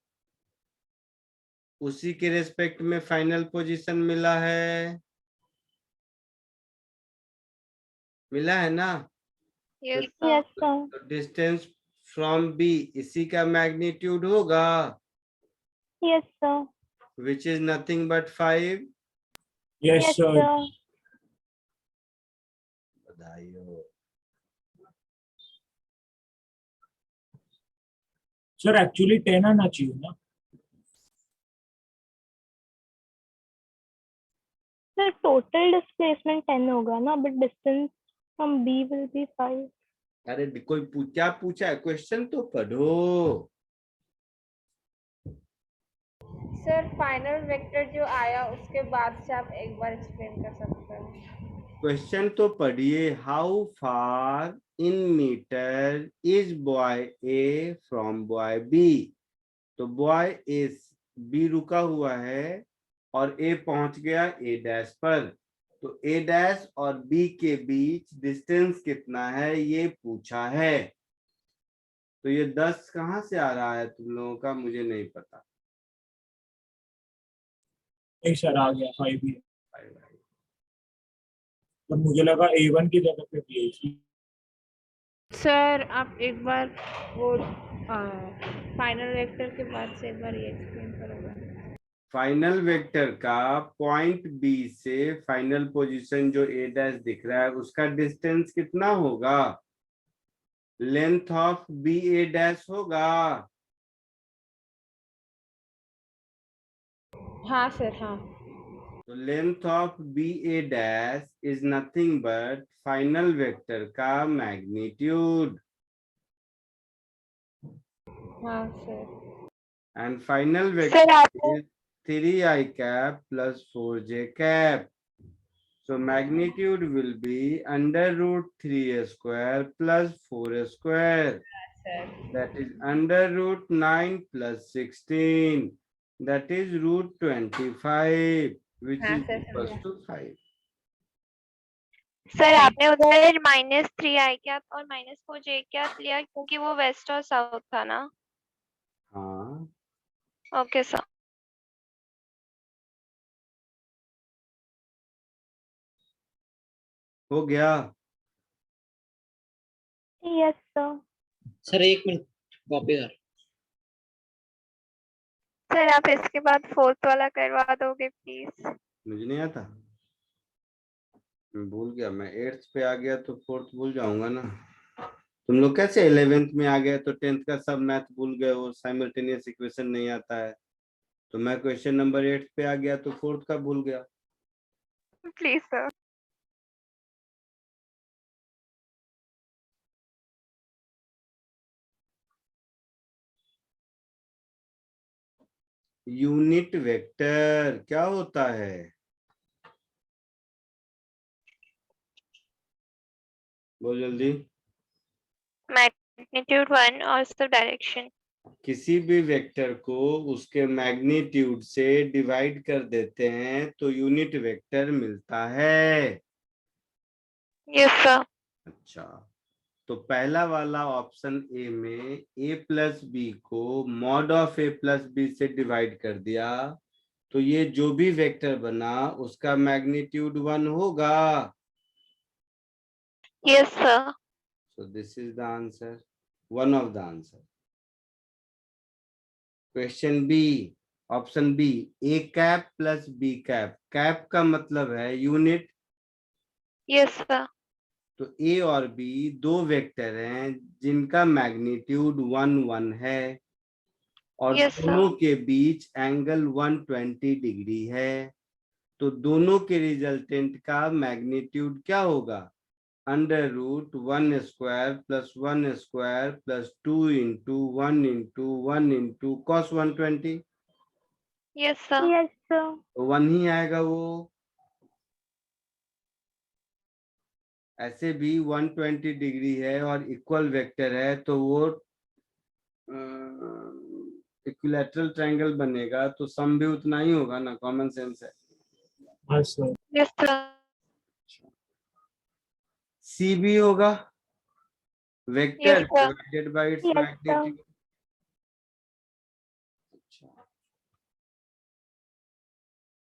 उसी के रेस्पेक्ट में फाइनल पोजीशन मिला है, मिला है ना। Yes yes sir. Sir. Distance from B, इसी का मैग्नीट्यूड होगा, Yes, sir. Which is nothing but 5। Yes Yes, sir. sir. बधाई हो। सर एक्चुअली 10 आना चाहिए ना। Sir, total displacement 10 होगा ना, but distance from B will be 5. अरे कोई क्या पूछा है, क्वेश्चन तो पढ़ो। सर फाइनल वेक्टर जो आया उसके बाद से आप एक बार एक्सप्लेन कर सकते हैं। क्वेश्चन तो पढ़िए। How far in metre is boy A from boy B. तो बॉय ए बी रुका हुआ है और ए पहुंच गया ए डैश पर। तो ए डैश और बी के बीच डिस्टेंस कितना है ये पूछा है। तो ये 10 कहाँ से आ रहा है तुम लोगों का, मुझे नहीं पता। नहीं सर आ गया 5 ही। तो मुझे लगा A1 की जगह पे भी है। सर आप एक बार वो फाइनल वेक्टर के बाद से एक बार ये एक्सप्लेन करोगे। फाइनल वेक्टर का पॉइंट बी से फाइनल पोजीशन जो ए डैश दिख रहा है उसका डिस्टेंस कितना होगा, length of B A dash होगा। हाँ सर हाँ। तो length of B A dash is nothing but final vector का मैग्नीट्यूड, हाँ sir. And final sir vector आपने is 3i cap plus 4j cap. So magnitude will be under root 3 square plus 4 square. That is under root 9 plus 16. That is root 25, which हाँ is sir equals समझा। to 5. Sir आपने उधर -3 i cap और -4j cap लिया क्योंकि वो waste और south था ना। हाँ, ओके सर। हो गया। Yes, sir. सर एक मिनट कॉपी कर। सर आप इसके बाद 4th वाला करवा दोगे प्लीज। मुझे नहीं आता, मैं भूल गया। मैं 8th पे आ गया तो 4th भूल जाऊंगा ना। तुम लोग कैसे 11th में आ गए तो 10th का सब मैथ भूल गए हो, साइमल्टेनियस इक्वेशन नहीं आता है। तो मैं क्वेश्चन नंबर 8 पे आ गया तो 4th का भूल गया। Please sir. यूनिट वेक्टर क्या होता है, बोल जल्दी। मैग्नीट्यूड 1 और सब डायरेक्शन। किसी भी वेक्टर को उसके मैग्नीट्यूड से डिवाइड कर देते हैं तो यूनिट वेक्टर मिलता है। Yes sir. अच्छा, तो पहला वाला ऑप्शन ए में a प्लस बी को mod of a plus B से डिवाइड कर दिया तो ये जो भी वेक्टर बना उसका मैग्नीट्यूड 1 होगा। Yes sir. So this is the answer, one of the answer. Question B, option B, A cap plus B cap. Cap का मतलब है यूनिट। Yes sir. तो A और B दो वेक्टर हैं जिनका मैग्नीट्यूड 1 1 है और Yes, sir. दोनों के बीच एंगल 120 डिग्री है। तो दोनों के रिजल्टेंट का मैग्नीट्यूड क्या होगा, under root 1 square plus 1 square plus 2 into 1 into 1 into cos 120। Yes, sir. Yes, sir. तो 1 ही आएगा वो। ऐसे भी 120 डिग्री है और इक्वल वेक्टर है तो वो इक्विलैटरल ट्रायंगल बनेगा तो सम भी उतना ही होगा ना, कॉमन सेंस है। Yes, sir. सी भी होगा vector Yes, sir. Divided by its Yes, sir. Magnitude.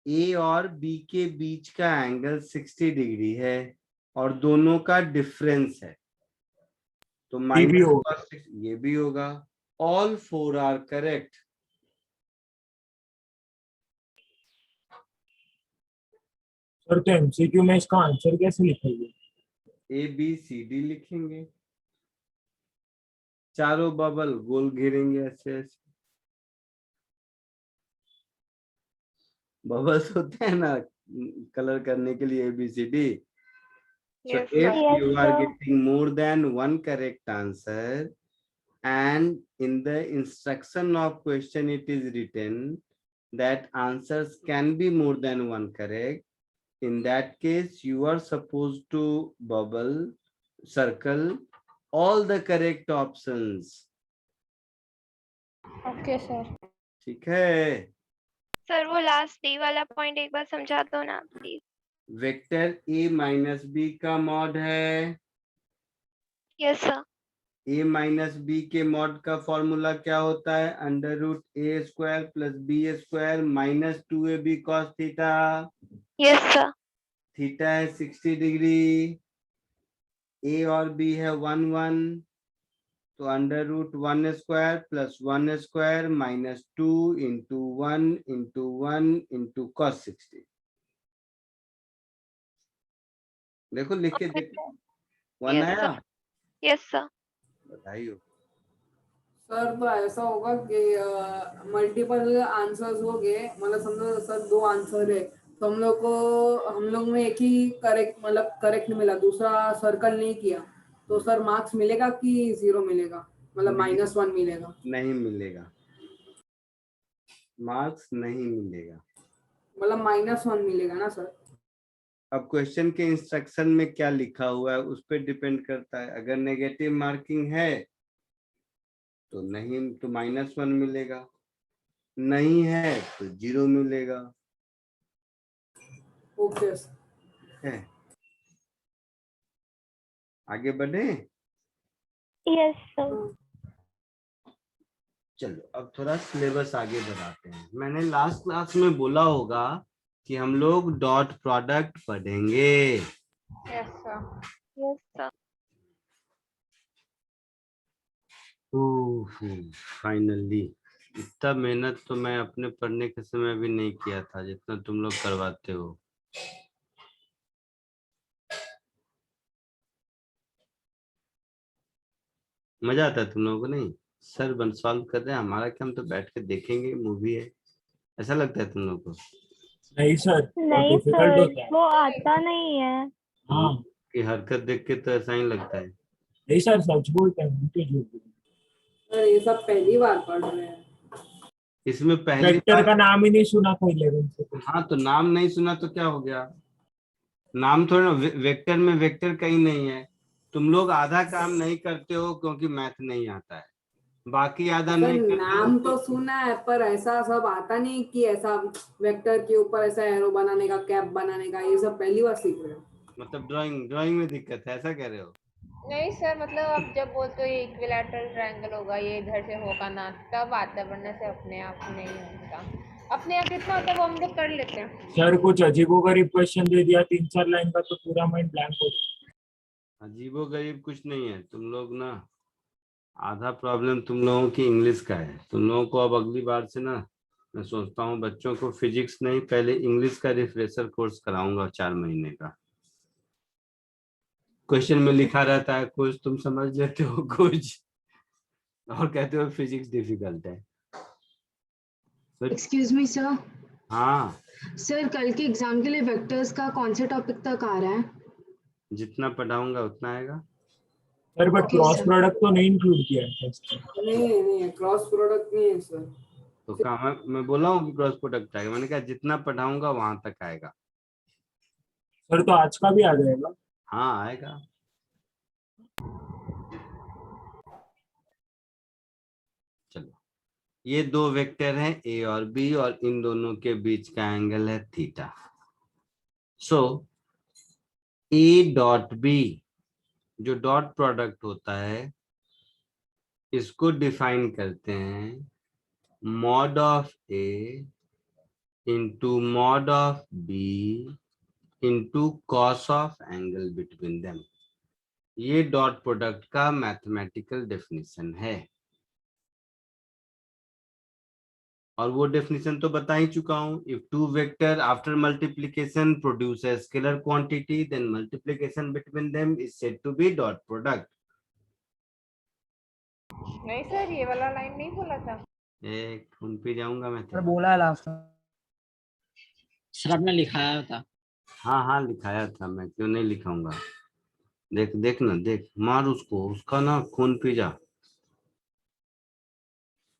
A और बी के बीच का एंगल 60 डिग्री है और दोनों का डिफरेंस है। तो ये भी माइनस होगा। cos 60 ये भी होगा। All 4 are correct. सर तो एमसीक्यू में इसका आंसर कैसे लिखेंगे? ABCD लिखेंगे, चारों बबल गोल घेरेंगे ऐसे ऐसे। बबल्स होते हैं ना कलर करने के लिए ABCD। So Yes, if sir. Yes, you are sir. getting more than one correct answer and in the instruction of question it is written that answers can be more than one correct, in that case you are supposed to bubble circle all the correct options. Okay sir. ठीक है। Sir वो last D वाला point एक बार समझा दो ना please. Vector A minus B का mod है। Yes sir. A minus B के मॉड का फॉर्मूला क्या होता है? Under root A square plus B square minus 2AB cos theta. Yes sir. Theta है 60 डिग्री, A और B है 1 1, तो under root 1 square plus 1 square minus 2 into 1 into 1 into cos 60। देखो लिख के देखो, 1 यस आया? सर। Yes sir. बताइए। सर तो ऐसा होगा कि मल्टीपल आंसर्स हो गए, मतलब समझो सर 2 आंसर है तो हम लोग में एक ही करेक्ट मतलब करेक्ट मिला, दूसरा सर्कल नहीं किया, तो सर मार्क्स मिलेगा कि 0 मिलेगा, मतलब नहीं। -1 मिलेगा? नहीं मिलेगा, मार्क्स नहीं मिलेगा, मतलब -1 मिलेगा ना सर? अब क्वेश्चन के इंस्ट्रक्शन में क्या लिखा हुआ है उस पर डिपेंड करता है। अगर नेगेटिव मार्किंग है तो नहीं, तो -1 मिलेगा, नहीं है तो 0 मिलेगा। Okay sir. है, आगे बढ़े? Yes sir. चलो अब थोड़ा सिलेबस आगे बढ़ाते हैं। मैंने लास्ट क्लास में बोला होगा कि हम लोग डॉट प्रोडक्ट पढ़ेंगे। Yes sir. Yes sir. Finally इतना मेहनत तो मैं अपने पढ़ने के समय भी नहीं किया था जितना तुम लोग करवाते हो। मजा आता है तुम लोगों को नहीं? सर बन सॉल्व कर रहे हैं, हमारा क्या, हम तो बैठ के देखेंगे, मूवी है, ऐसा लगता है तुम लोग को? नहीं सर, बहुत नहीं डिफिकल्ट सर, होता है। वो आता नहीं है। हाँ कि हरकत देख के तो ऐसा ही लगता है। नहीं सर, सच बोलते हैं, उनके झूठ बोलते हैं। सर ये सब पहली बार पढ़ रहे हैं। इसमें पहली वेक्टर बार? का नाम ही नहीं सुना था 11 से तो। हाँ तो नाम नहीं सुना तो क्या हो गया? नाम थोड़ा ना, वेक्टर में वेक्टर कहीं नहीं है। तुम लोग आधा काम नहीं करते हो क्योंकि मैथ नहीं आता है, बाकी आधा सर नहीं करते हो नाम तो सुना है पर ऐसा सब आता नहीं कि ऐसा वेक्टर के ऊपर ऐसा एरो बनाने का, कैप बनाने का, ये सब पहली बार सीख रहे हो। मतलब ड्राइंग में दिक्कत है, ऐसा कह रहे हो? नहीं सर, मतलब आप जब बोलते हो ये इक्विलैटरल ट्रायंगल होगा, ये इधर से होगा ना, तब आता है, वरना से अपने आप नहीं होता। अपने आप कितना होता है वो हम लोग कर लेते हैं। सर कुछ अजीबोगरीब क्वेश्चन दे दिया 3-4 लाइन का तो पूरा माइंड ब्लैंक हो गया। अजीबो गरीब कुछ नहीं है, तुम लोग ना, आधा प्रॉब्लम तुम लोगों की इंग्लिश का है। तुम लोगों को अब अगली बार से ना, मैं सोचता हूँ बच्चों को फिजिक्स नहीं, पहले इंग्लिश का रिफ्रेशर कोर्स कराऊंगा 4 महीने का। क्वेश्चन में लिखा रहता है कुछ, तुम समझ लेते हो कुछ और कहते हो फिजिक्स डिफिकल्ट है। Excuse me sir. हाँ सर कल के एग्जाम के लिए वेक्टर्स का कौन से टॉपिक तक आ रहा है? जितना पढ़ाऊंगा उतना आएगा। Sir but Okay, cross sir. Product तो नहीं इंक्लूड किया है टेस्ट में। नहीं क्रॉस प्रोडक्ट नहीं है सर। तो कहा मैं बोला हूँ कि क्रॉस प्रोडक्ट आएगा, मैंने कहा जितना पढ़ाऊंगा वहां तक आएगा। सर तो आज का भी आ जाएगा? हाँ आएगा। चलो, ये 2 वेक्टर हैं ए और बी और इन दोनों के बीच का एंगल है theta. So A dot B जो डॉट प्रोडक्ट होता है इसको डिफाइन करते हैं mod of A into mod of B into cos of angle between them. ये डॉट प्रोडक्ट का मैथमेटिकल डेफिनेशन है, और वो डेफिनेशन तो बता ही चुका हूं। If two vector after multiplication produce a scalar quantity then multiplication between them is said to be dot product. नहीं सर, ये वाला लाइन नहीं बोला था। एक उन पे जाऊंगा मैं सर बोला है लास्ट में। सर आपने लिखाया था। हाँ हाँ लिखाया था, मैं क्यों नहीं लिखाऊंगा। देख देख ना, देख मार उसको, उसका ना खून पी जा।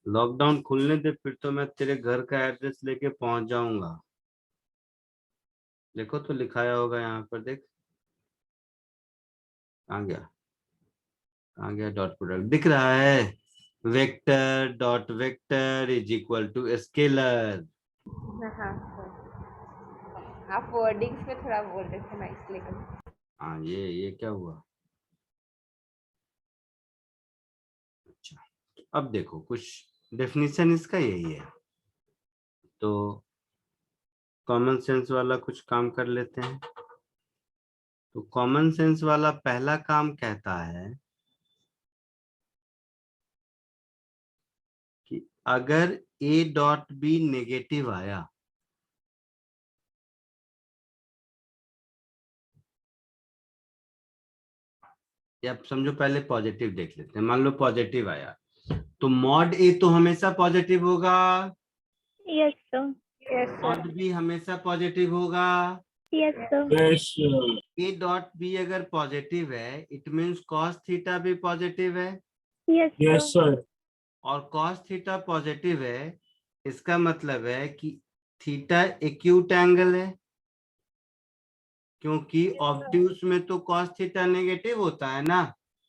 लॉकडाउन खुलने दे, फिर तो मैं तेरे घर का एड्रेस लेके पहुंच जाऊंगा। देखो तो लिखाया होगा यहाँ पर, देख कहाँ गया, कहाँ गया, डॉट प्रोडक्ट दिख रहा है। Vector dot vector is equal to scalar. हाँ सर, आप वर्डिंग्स में थोड़ा बोल रहे थे ना इसलिए हाँ ये क्या हुआ। अच्छा अब देखो, कुछ डेफिनेशन इसका यही है, तो कॉमन सेंस वाला कुछ काम कर लेते हैं। तो कॉमन सेंस वाला पहला काम कहता है कि अगर ए डॉट बी नेगेटिव आया, या समझो पहले पॉजिटिव देख लेते हैं। मान लो पॉजिटिव आया, तो मॉड ए तो हमेशा पॉजिटिव होगा, यस सर। मॉड बी हमेशा पॉजिटिव होगा। Yes sir. Yes a dot b अगर पॉजिटिव है, इट मीन्स कॉस थीटा भी पॉजिटिव है। Yes sir. और कॉस थीटा पॉजिटिव है, इसका मतलब है कि थीटा एक्यूट एंगल है, क्योंकि ऑब्ट्यूज में तो कॉस थीटा नेगेटिव होता है ना।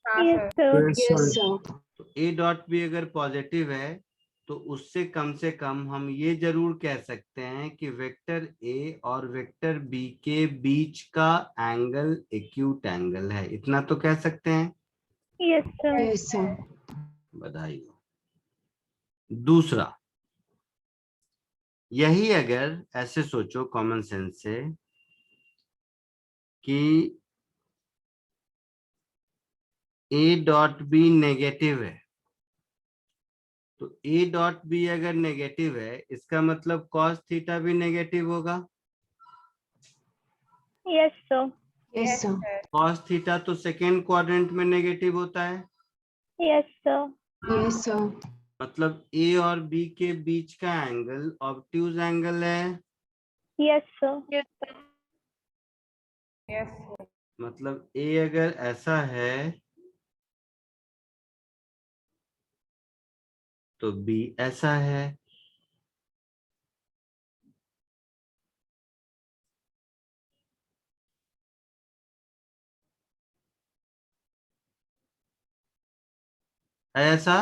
Yes sir. Yes sir. तो ए डॉट बी अगर पॉजिटिव है, तो उससे कम से कम हम ये जरूर कह सकते हैं कि वेक्टर ए और वेक्टर बी के बीच का एंगल एक्यूट एंगल है। इतना तो कह सकते हैं। Yes sir. Yes sir. बधाई हो। दूसरा, यही अगर ऐसे सोचो कॉमन सेंस से कि ए डॉट बी नेगेटिव है, तो ए डॉट बी अगर नेगेटिव है, इसका मतलब कॉस थीटा भी नेगेटिव होगा। Yes sir. Yes sir. Cos theta तो सेकेंड क्वाड्रेंट में नेगेटिव होता है। Yes sir. Yes sir. मतलब ए और बी के बीच का एंगल ऑब्ट्यूज एंगल है। Yes sir. यस मतलब ए अगर ऐसा है तो बी ऐसा है। है ऐसा?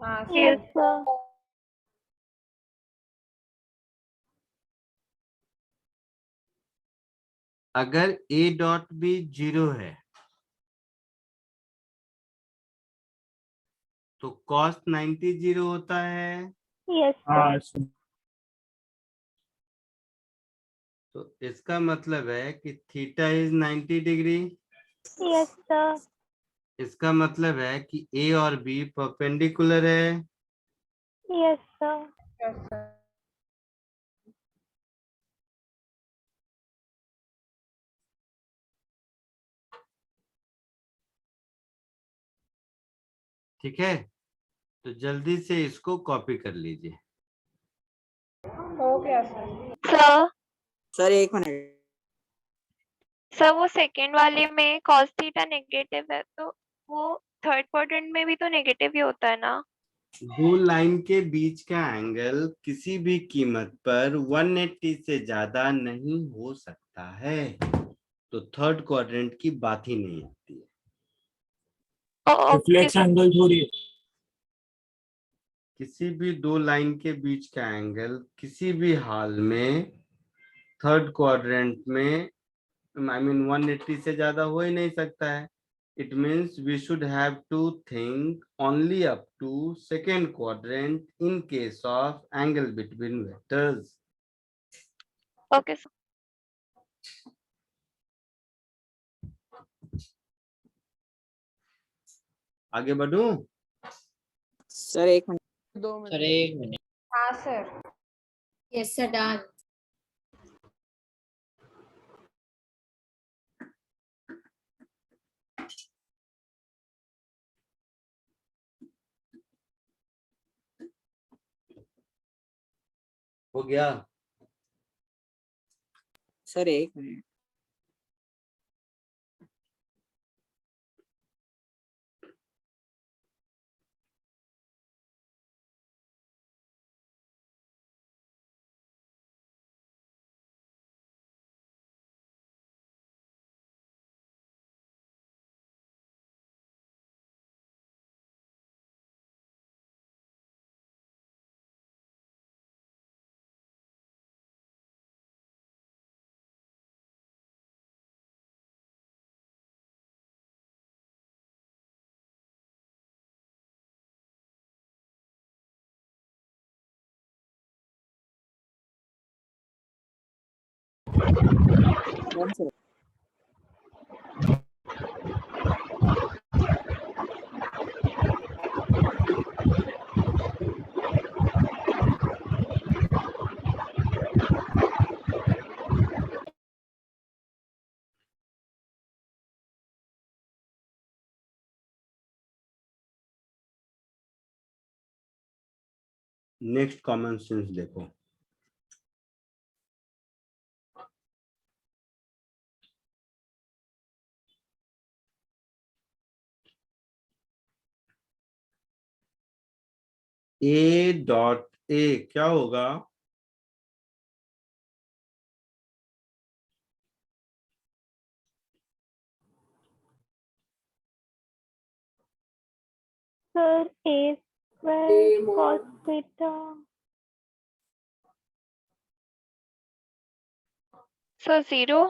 हाँ यस सर। सर। अगर ए डॉट बी 0 है, तो कॉस 90 0 होता है। Yes sir. तो इसका मतलब है कि theta is 90 degree. Yes sir. इसका मतलब है कि ए और बी परपेंडिकुलर है। Yes sir. Yes sir. ठीक है, तो जल्दी से इसको कॉपी कर लीजिए। हो गया सर। सर सर एक मिनट। सर वो सेकंड वाले में cos थीटा नेगेटिव है, तो वो थर्ड क्वाड्रेंट में भी तो नेगेटिव ही होता है ना। दो लाइन के बीच का एंगल किसी भी कीमत पर 180 से ज्यादा नहीं हो सकता है, तो थर्ड क्वाड्रेंट की बात ही नहीं आती है। रिफ्लेक्स एंगल थोड़ी है। किसी भी दो लाइन के बीच का एंगल किसी भी हाल में थर्ड क्वाड्रेंट में I mean 180 से ज्यादा हो ही नहीं सकता है। It means we should have to think only up to second quadrant in case of angle between vectors. Okay sir. आगे बढ़ूं? सर एक मिनट। 2 मिनट। सर एक मिनट। हाँ सर। Yes, sir, done. हो गया? सर एक मिनट। कौन sir? Next common sense देखो। ए डॉट ए क्या होगा? सर ए स्क्वायर कॉस थीटा। सर 0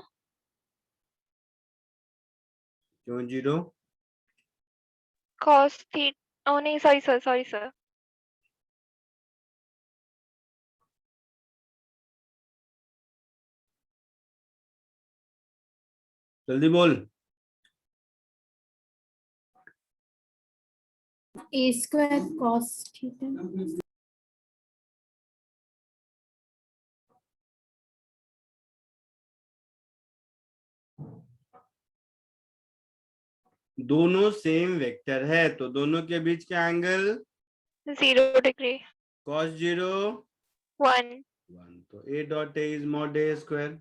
क्यों 0? cos थीटा, ओ नहीं सॉरी सर। जल्दी बोल। A square cos theta. दोनों सेम वेक्टर है तो दोनों के बीच का एंगल 0 डिग्री। cos 0 1 1, तो a dot a is mod a square.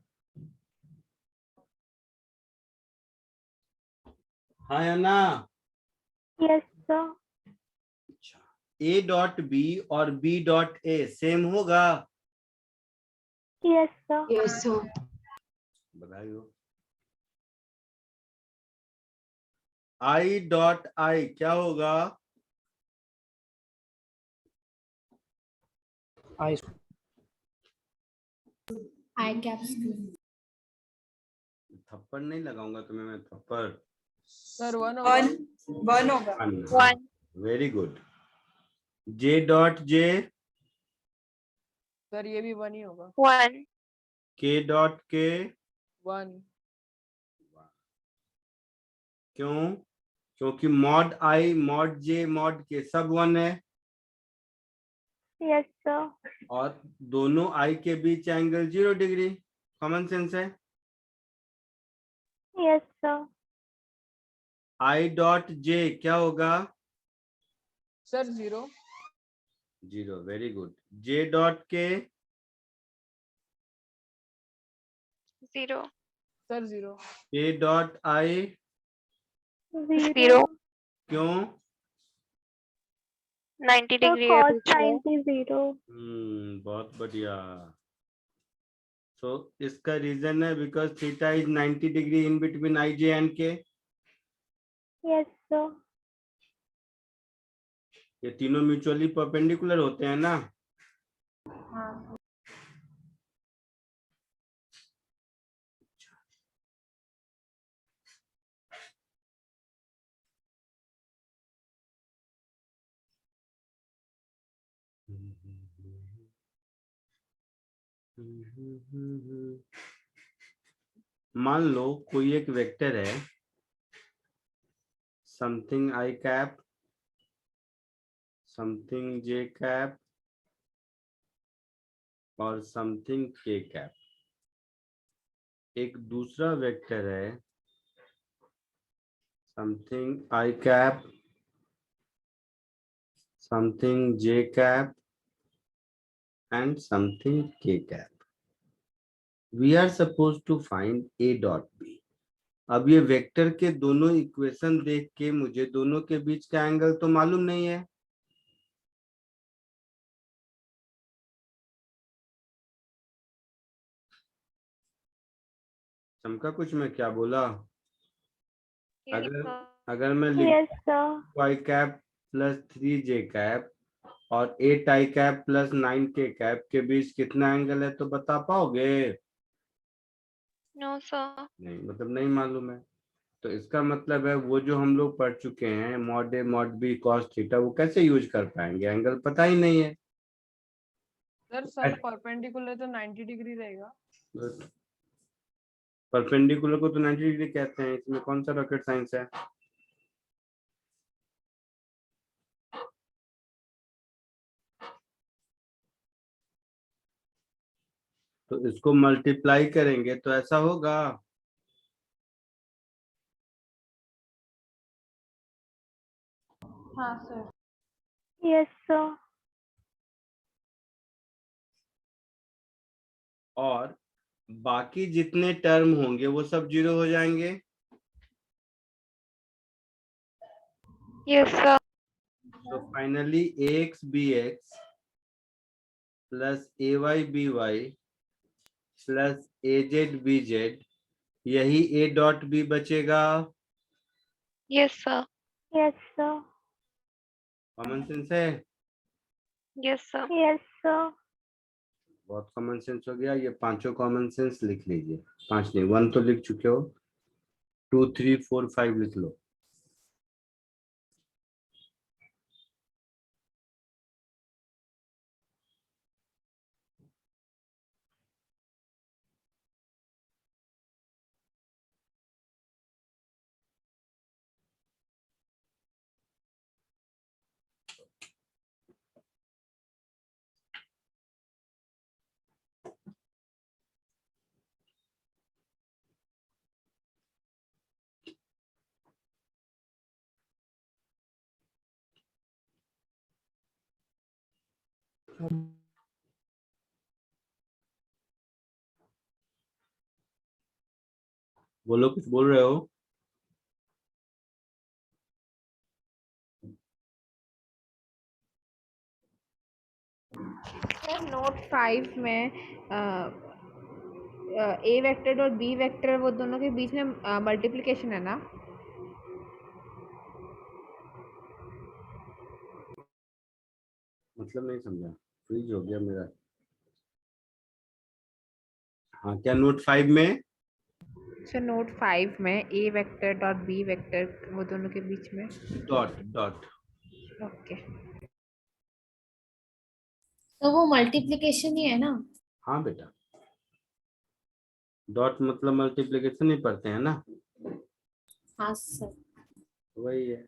हाँ या ना? Yes sir. A dot b और बी डॉट ए सेम होगा? Yes sir. Yes, sir. बताइए। आई डॉट आई क्या होगा? आई I cap square. थप्पड़ नहीं लगाऊंगा तुम्हें मैं, थप्पड़। सर 1 होगा। 1 होगा। 1 very good. J dot J sir ये भी 1 ही होगा। 1 के डॉट के 1 क्यों? क्योंकि मॉड आई मॉड जे मॉड के सब 1 है यस सर। और दोनों आई के बीच एंगल 0 डिग्री। कॉमन सेंस है। Yes sir. I dot J क्या होगा? Sir 0 0 very good. J dot के 0 सर 0 के डॉट आई 0 क्यों? 90 डिग्री है कॉस बीच में। 90 0। बहुत बढ़िया। सो इसका रीजन है because theta is 90 degree in between i j and k. Yes sir. ये तीनों म्यूचुअली परपेंडिकुलर होते हैं ना? हाँ। मान लो कोई एक वेक्टर है something I cap something J cap और समथिंग के कैप। एक दूसरा वेक्टर है something I cap, something J cap and something k cap. We are supposed to find a dot b. अब ये वेक्टर के दोनों इक्वेशन देख के मुझे दोनों के बीच का एंगल तो मालूम नहीं है। चमका कुछ मैं क्या बोला? अगर मैं यस लिख sir. y cap plus 3j cap और 8 i cap plus 9k cap के बीच कितना एंगल है तो बता पाओगे? No sir. नहीं, मतलब नहीं मालूम है। तो इसका मतलब है वो जो हम लोग पढ़ चुके हैं mod A mod B cos theta, वो कैसे यूज कर पाएंगे? एंगल पता ही नहीं है। सर परपेंडिकुलर तो 90 डिग्री रहेगा। परपेंडिकुलर को तो 90 डिग्री कहते हैं, इसमें कौन सा रॉकेट साइंस है? तो इसको मल्टीप्लाई करेंगे तो ऐसा होगा। हाँ सर। Yes sir. और बाकी जितने टर्म होंगे वो सब जीरो हो जाएंगे। Yes sir. तो finally ax bx plus ay by plus az bz, यही a डॉट b बचेगा। Yes sir. Yes sir. Common sense है। Yes sir. Yes sir. बहुत कॉमन सेंस हो गया। ये पांचों कॉमन सेंस लिख लीजिए। 5 नहीं, 1 तो लिख चुके हो, 2 3 4 5 लिख लो। बोलो, कुछ बोल रहे हो? सर नोट 5 में ए वेक्टर और बी वेक्टर वो दोनों के बीच में मल्टीप्लिकेशन है ना? मतलब नहीं समझा, फ्रीज हो गया मेरा। हाँ, क्या नोट 5 में? सर नोट 5 में ए वेक्टर डॉट बी वेक्टर वो दोनों के बीच में डॉट डॉट। ओके। तो वो मल्टीप्लिकेशन ही है ना? हाँ बेटा, डॉट मतलब मल्टीप्लिकेशन ही पढ़ते हैं ना। हाँ सर। वही है।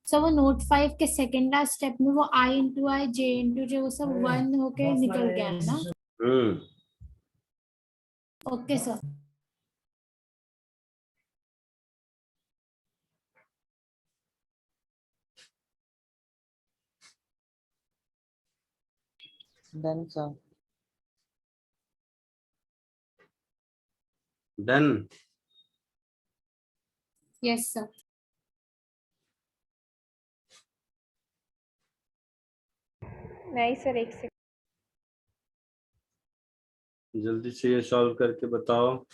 सर वो नोट 5 के सेकेंड लास्ट स्टेप में वो आई इंटू आई जे इंटू जे वो सब 1 होके निकल गया है ना? Okay sir. Done sir. Done. Yes sir. नहीं सर, एक सेकंड। जल्दी से ये सॉल्व करके बताओ।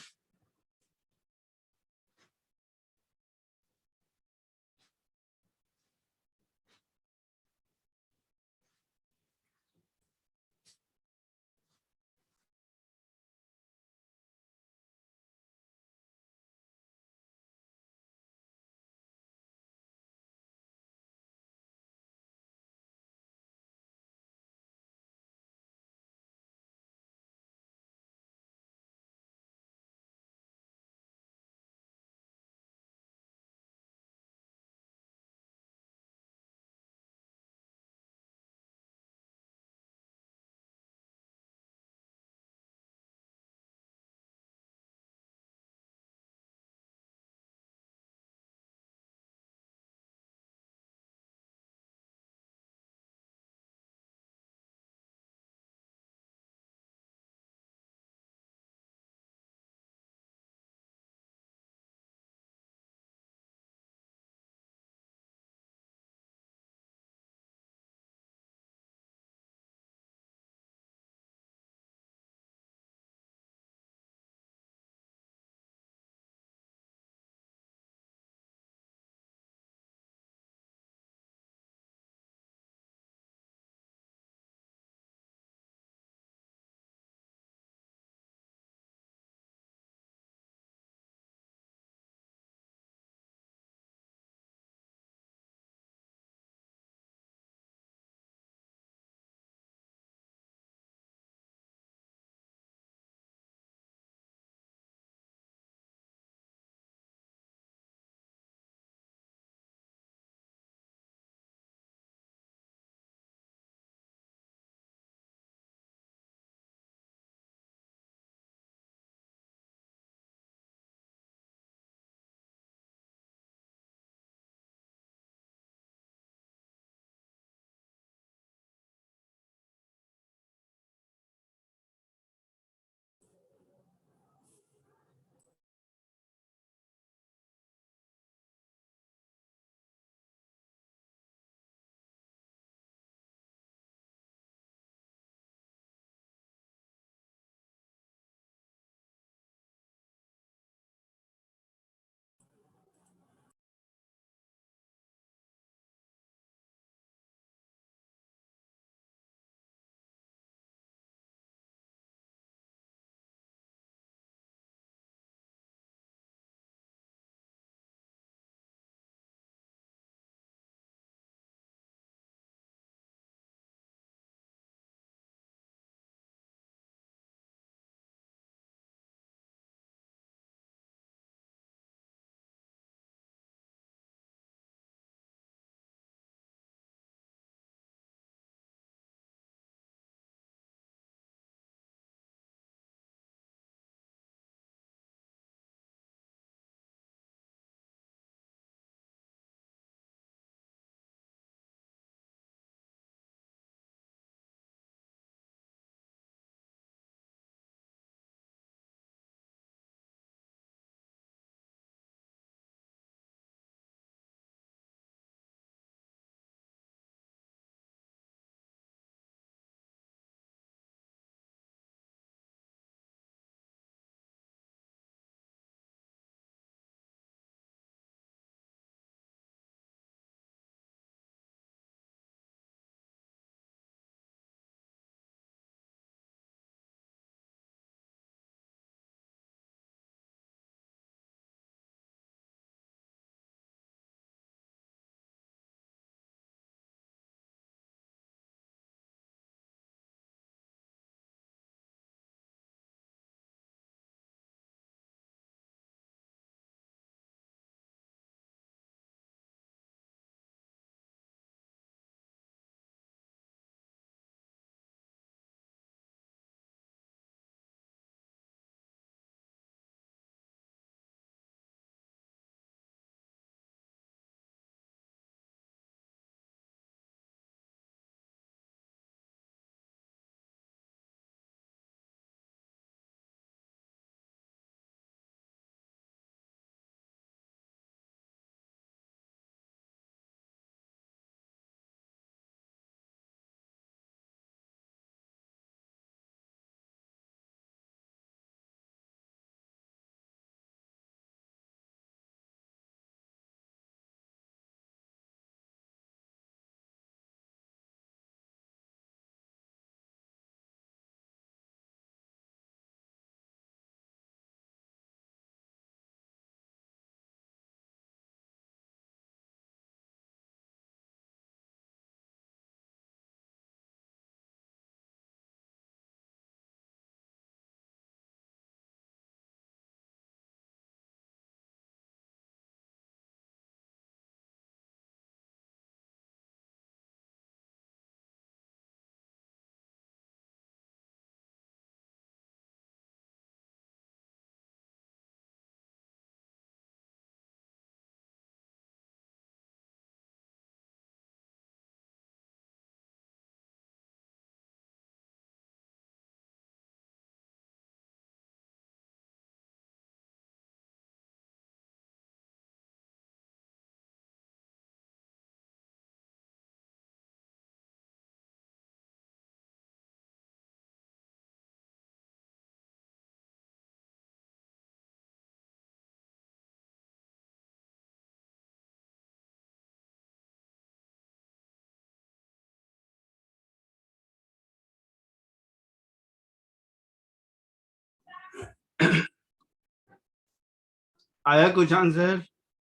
आया कुछ आंसर?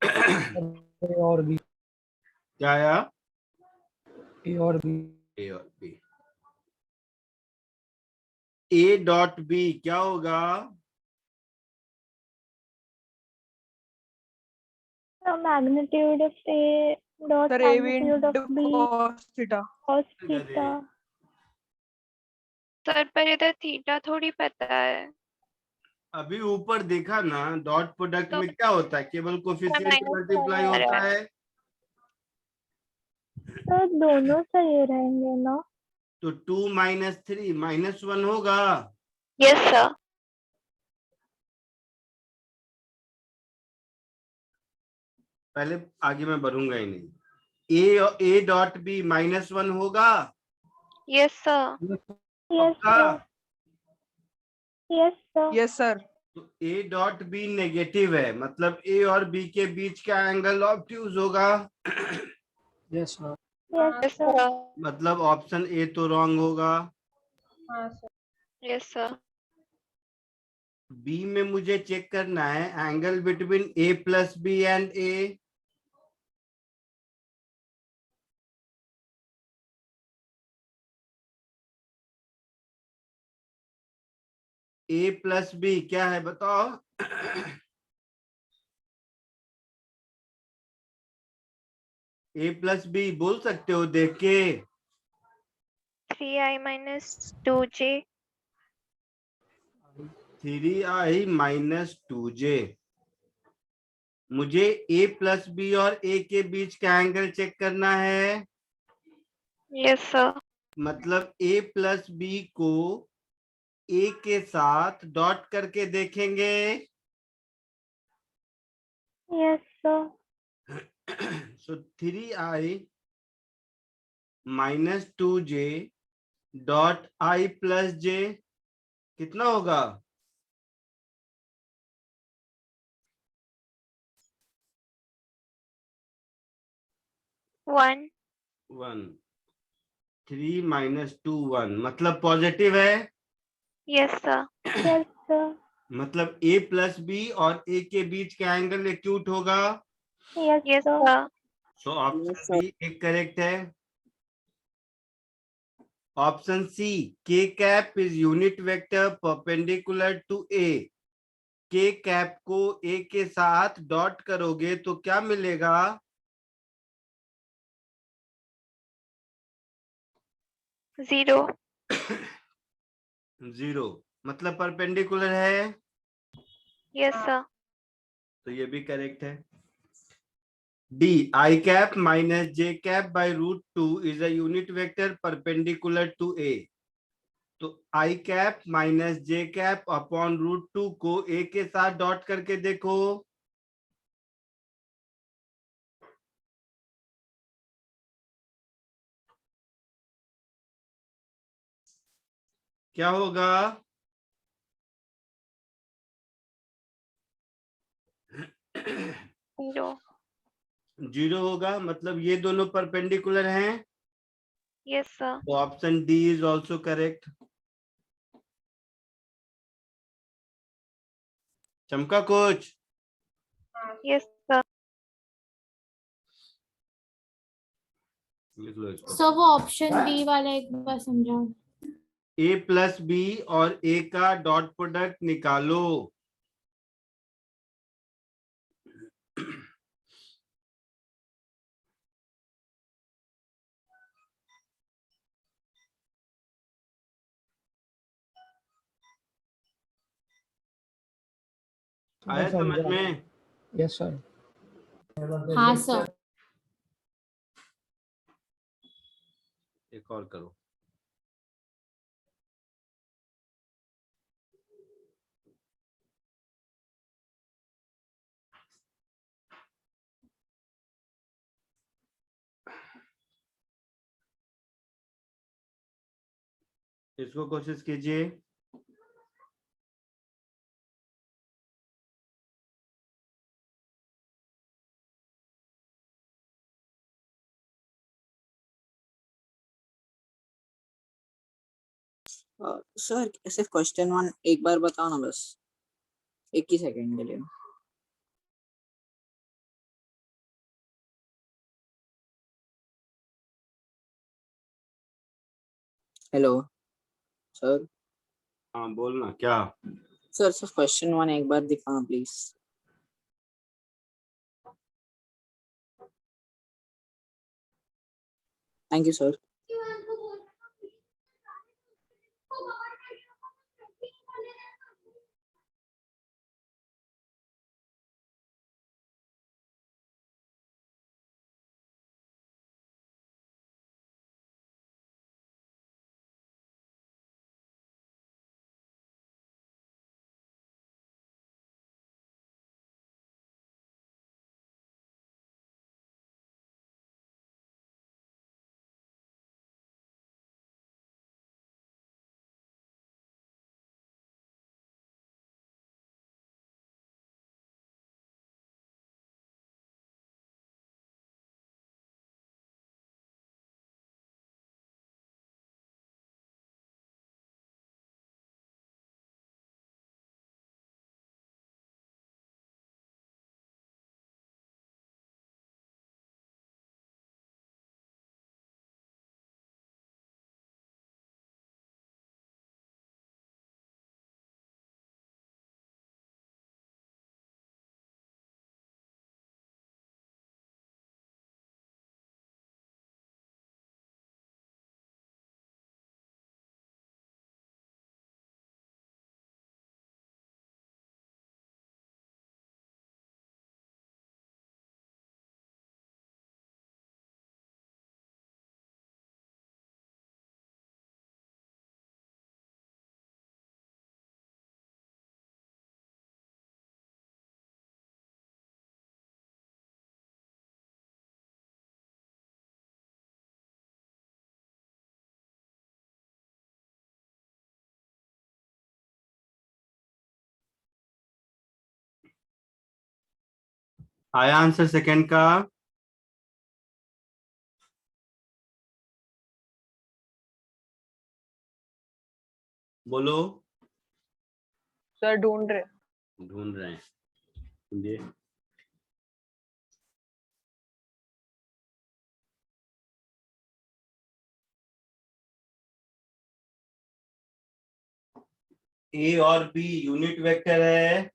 ए और बी, क्या आया? ए और बी। ए और बी। ए डॉट बी क्या होगा? Magnitude of a dot sir a b magnitude of into b cos theta. cos theta. Sir पर इधर थीटा थोड़ी पता है। अभी ऊपर देखा ना, डॉट प्रोडक्ट तो में क्या होता है, केवल कोफिशिएंट माइनस मल्टीप्लाई आ रहा होता है। है। तो दोनों सही रहेंगे ना? तो 2 - 3 -1 होगा। Yes sir. पहले आगे मैं बढ़ूंगा ही नहीं। ए डॉट बी -1 होगा। Yes sir. यस पक्का? Sir. Yes sir. Yes sir. तो ए डॉट बी नेगेटिव है, मतलब ए और बी के बीच का एंगल ऑब्ट्यूज होगा। Yes sir. Yes yes sir. Sir. मतलब ऑप्शन ए तो रॉन्ग होगा। हाँ सर। Yes sir. बी में मुझे चेक करना है angle between a plus b and a. A plus b क्या है बताओ? ए प्लस बी बोल सकते हो देख के? 3i minus 2j। 3i - 2j। मुझे ए प्लस बी और ए के बीच का एंगल चेक करना है। Yes sir. मतलब ए प्लस बी को ए के साथ डॉट करके देखेंगे। Yes sir. So 3i - 2j dot i plus j कितना होगा? 1। 1। 3 - 2 1 मतलब पॉजिटिव है। Yes sir. Yes sir. मतलब ए प्लस बी और ए के बीच का एंगल एक्यूट होगा। Yes yes sir. Sir. So option B एक करेक्ट है। Option C, k cap is unit vector perpendicular to A. K cap को ए के साथ डॉट करोगे तो क्या मिलेगा? 0। 0 मतलब परपेंडिकुलर है। Yes sir. तो ये भी करेक्ट है। D, i cap minus j cap by √2 is a unit vector perpendicular to A. तो i cap minus j cap upon √2 को ए के साथ डॉट करके देखो। क्या होगा? 0। 0 होगा, मतलब ये दोनों परपेंडिकुलर हैं। Yes sir. तो option D is also correct. चमका कुछ? Yes sir. लिख लो इसको। सर वो ऑप्शन बी वाला एक बार समझाओ। ए प्लस बी और ए का डॉट प्रोडक्ट निकालो। आया समझ में? Yes sir. हाँ सर। एक और करो। इसको कोशिश कीजिए। सर सिर्फ क्वेश्चन 1 एक बार बताओ ना बस। एक ही सेकंड के लिए। Hello sir. हाँ बोलना क्या। सर सर क्वेश्चन 1 एक बार दिखाना प्लीज। Thank you sir. आया आंसर सेकंड का। बोलो। सर ढूंढ रहे। ढूंढ रहे हैं। ये ए और बी यूनिट वेक्टर है।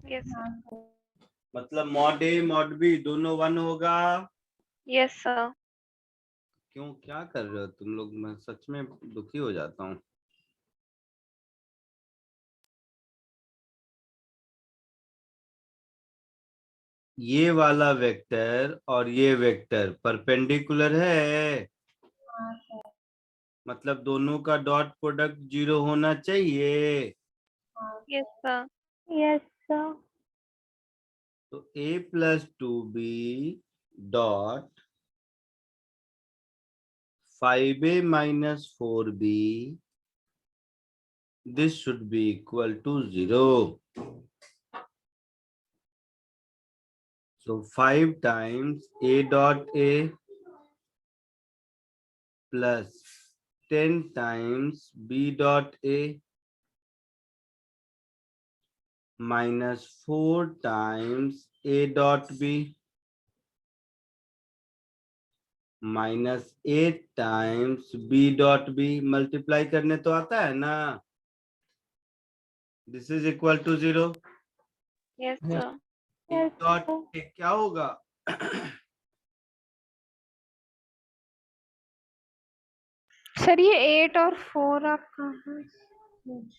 Yes sir. मतलब मॉड ए मॉड बी दोनों 1 होगा। Yes sir. क्यों क्या कर रहे हो तुम लोग, मैं सच में दुखी हो जाता हूँ। ये वाला वेक्टर और ये वेक्टर परपेंडिकुलर है, मतलब दोनों का डॉट प्रोडक्ट 0 होना चाहिए। Yes sir. Yes sir. तो a plus 2b dot 5a minus 4b, this should be equal to 0. So 5 times a dot a plus 10 times b dot a minus 4 times a dot b minus 8 times b dot b, multiply करने तो आता है ना। This is equal to 0। Yes sir. Yes dot sir. क्या होगा। Sir ये 8 और 4 आप कहाँ से-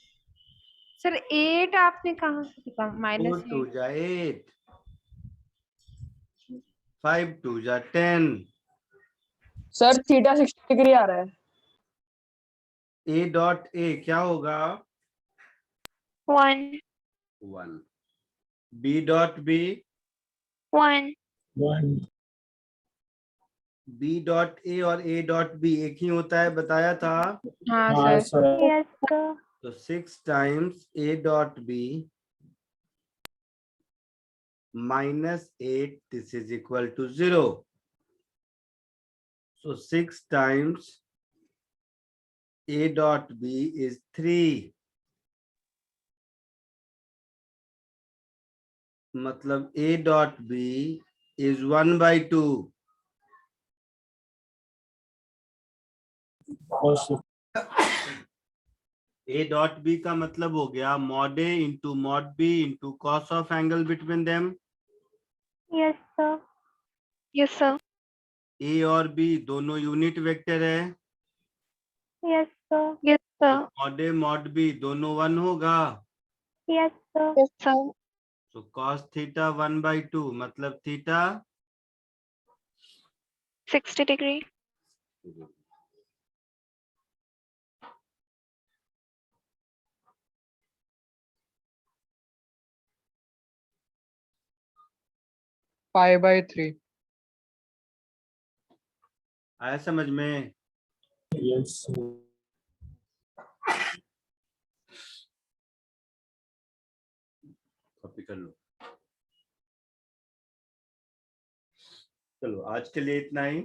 सर 8 आपने कहाँ से लिखा? 4 -8 2 जा 8, 5 2 जा 10। सर थीटा 60 डिग्री आ रहा है। ए डॉट ए क्या होगा 1 1, b dot b 1 1 b dot a और ए डॉट बी एक ही होता है, बताया था। हाँ हाँ सर। सर। Yes sir. तो 6 times a dot b minus 8, this is equal to 0. So 6 times a dot b is 3. मतलब A dot B is 1/2. A dot B का मतलब हो गया mod A into mod B into cos of angle between them. Yes, sir. Yes, sir. A और B दोनों unit vector है. Yes, sir. Yes, sir. mod A mod B दोनों 1 होगा. Yes, sir. Yes, sir. तो cos theta 1/2 मतलब theta 60 degree. Pi by 3. आया समझ में? यस कॉपी कर लो. चलो आज के लिए इतना ही.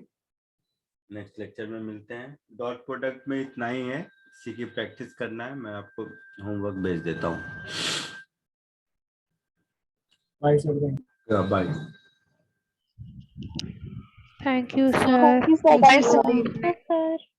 नेक्स्ट लेक्चर में मिलते हैं. डॉट प्रोडक्ट में इतना ही है. इसी की प्रैक्टिस करना है. मैं आपको होमवर्क भेज देता हूँ. Bye sir. Bye. Thank you, sir. Thank you, sir. Bye, sir. Yes, sir.